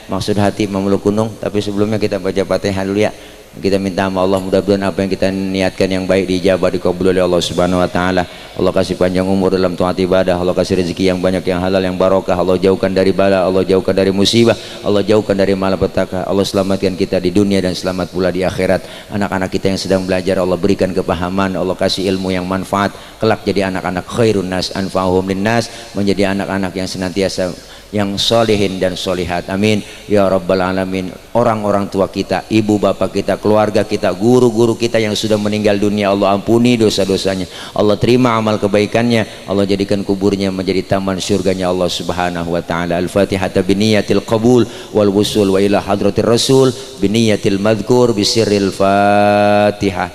Maksud hati memeluk gunung, tapi sebelumnya kita baca Fatihah dulu ya. Kita minta sama Allah mudah-mudahan apa yang kita niatkan yang baik dijabah, dikabul oleh Allah Subhanahu wa taala. Allah kasih panjang umur dalam taat ibadah, Allah kasih rezeki yang banyak, yang halal, yang barokah. Allah jauhkan dari bala, Allah jauhkan dari musibah, Allah jauhkan dari malapetaka. Allah selamatkan kita di dunia dan selamat pula di akhirat. Anak-anak kita yang sedang belajar Allah berikan kepahaman, Allah kasih ilmu yang manfaat, kelak jadi anak-anak khairun nas anfa'uhum linnas, menjadi anak-anak yang senantiasa yang solehin dan solihat, amin ya rabbal alamin. Orang-orang tua kita, ibu bapak kita, keluarga kita, guru-guru kita yang sudah meninggal dunia, Allah ampuni dosa-dosanya, Allah terima amal kebaikannya, Allah jadikan kuburnya menjadi taman surganya Allah subhanahu wa ta'ala. Al-Fatihah biniyatil qabul wal wusul wa ila hadratir rasul biniyatil madhkur bisirril Fatihah.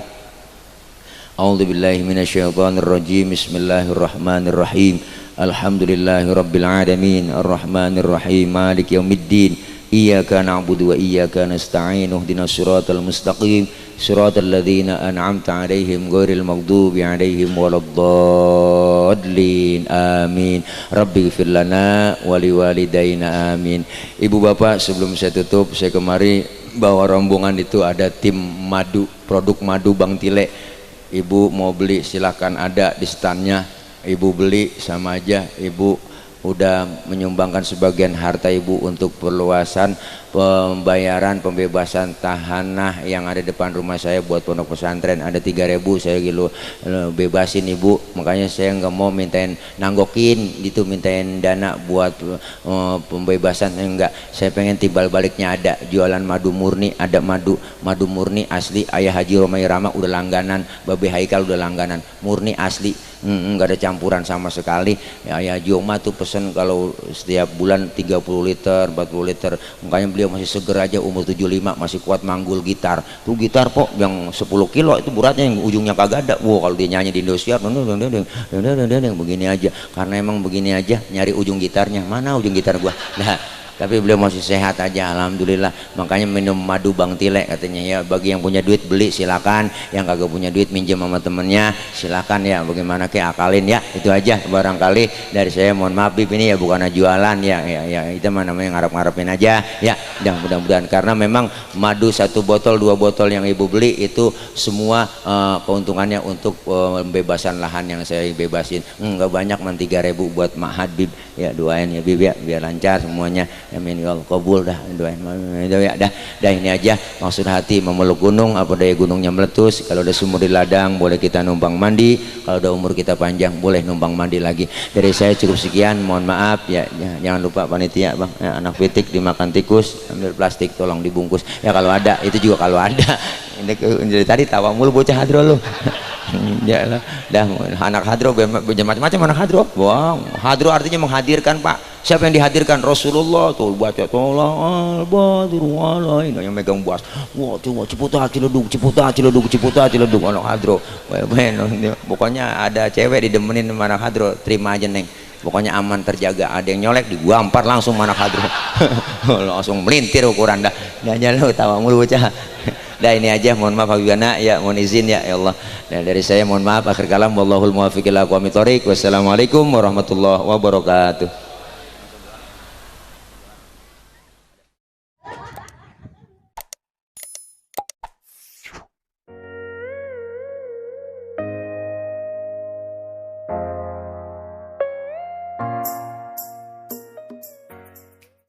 A'udzu billahi minasyaitonir rajim. Bismillahirrahmanirrahim. Alhamdulillahi rabbil alamin arrahmanir rahim maliki yaumiddin iyyaka na'budu wa iyyaka nasta'in ihdinas siratal mustaqim siratal ladzina an'amta 'alaihim ghairil maghdubi 'alaihim waladdallin amin. Rabbighfir lana wa liwalidayna amin. Ibu bapak, sebelum saya tutup, saya kemari bawa rombongan itu ada tim madu, produk madu Bang Tile. Ibu mau beli silahkan, ada di standnya. Ibu beli sama aja, ibu udah menyumbangkan sebagian harta ibu untuk perluasan pembayaran pembebasan tanah yang ada depan rumah saya buat pondok pesantren. Ada 3.000 saya gitu bebasin ibu, makanya saya nggak mau mintain nanggokin gitu, mintain dana buat pembebasan, enggak. Saya pengen timbal baliknya ada jualan madu murni, ada madu murni asli. Ayah Haji Romai Rama udah langganan, Babe Haikal udah langganan, murni asli, nggak ada campuran sama sekali. Ya, Ayah Haji Oma tuh pesen kalau setiap bulan 30 liter 40 liter, makanya beliau masih seger aja, umur 75 masih kuat manggul gitar. Tuh gitar kok yang 10 kilo itu beratnya, yang ujungnya kagak ada. Wow, kalau dia nyanyi di Indosiar begini aja, karena emang begini aja nyari ujung gitarnya, mana ujung gitar gua. Nah, tapi beliau masih sehat aja, alhamdulillah. Makanya minum madu Bang Tile katanya ya. Bagi yang punya duit beli silakan, yang kagak punya duit minjem sama temennya silakan ya. Bagaimana kayak akalin ya, itu aja barangkali dari saya. Mohon maaf Bib, ini ya bukan jualan ya, itu mana namanya ngarep-ngarepin aja ya. Dan mudah-mudahan, karena memang madu 1 botol 2 botol yang ibu beli itu semua keuntungannya untuk pembebasan lahan yang saya bebasin. Nggak banyak, man 3.000 buat Ma'had Bib ya. Doain ya Bib ya, biar lancar semuanya. Amin ya Allah, kabul dah doain ya. Dah ini aja maksud hati memeluk gunung, apa daya gunungnya meletus. Kalau ada sumur di ladang boleh kita numpang mandi, kalau ada umur kita panjang boleh numpang mandi lagi. Dari saya cukup sekian, mohon maaf ya, jangan lupa panitia Bang ya, anak pitik dimakan tikus, ambil plastik tolong dibungkus ya kalau ada, itu juga kalau ada. Ini dari tadi tawa mulu bocah hadro lu. Ya lah, dah anak hadro macam-macam anak hadro. Wow, hadro artinya menghadirkan Pak. Siapa yang dihadirkan? Rasulullah. Tuh baca tolong al-badru alain, yang megang buas. Wah, coba Ciputa Ciledug anak hadro. Pokoknya ada cewek didemenin sama anak hadro, terima aja Neng. Pokoknya aman, terjaga. Ada yang nyolek digampar langsung anak hadro. Langsung melintir ukuran dah. Jangan lu tawa mulu bocah. Dah ini aja, mohon maaf Habibana ya, mohon izin ya Allah. Dan dari saya mohon maaf, akhir kalam wallahul muwaffiq ila aqwamit thoriq. Wassalamualaikum warahmatullahi wabarakatuh.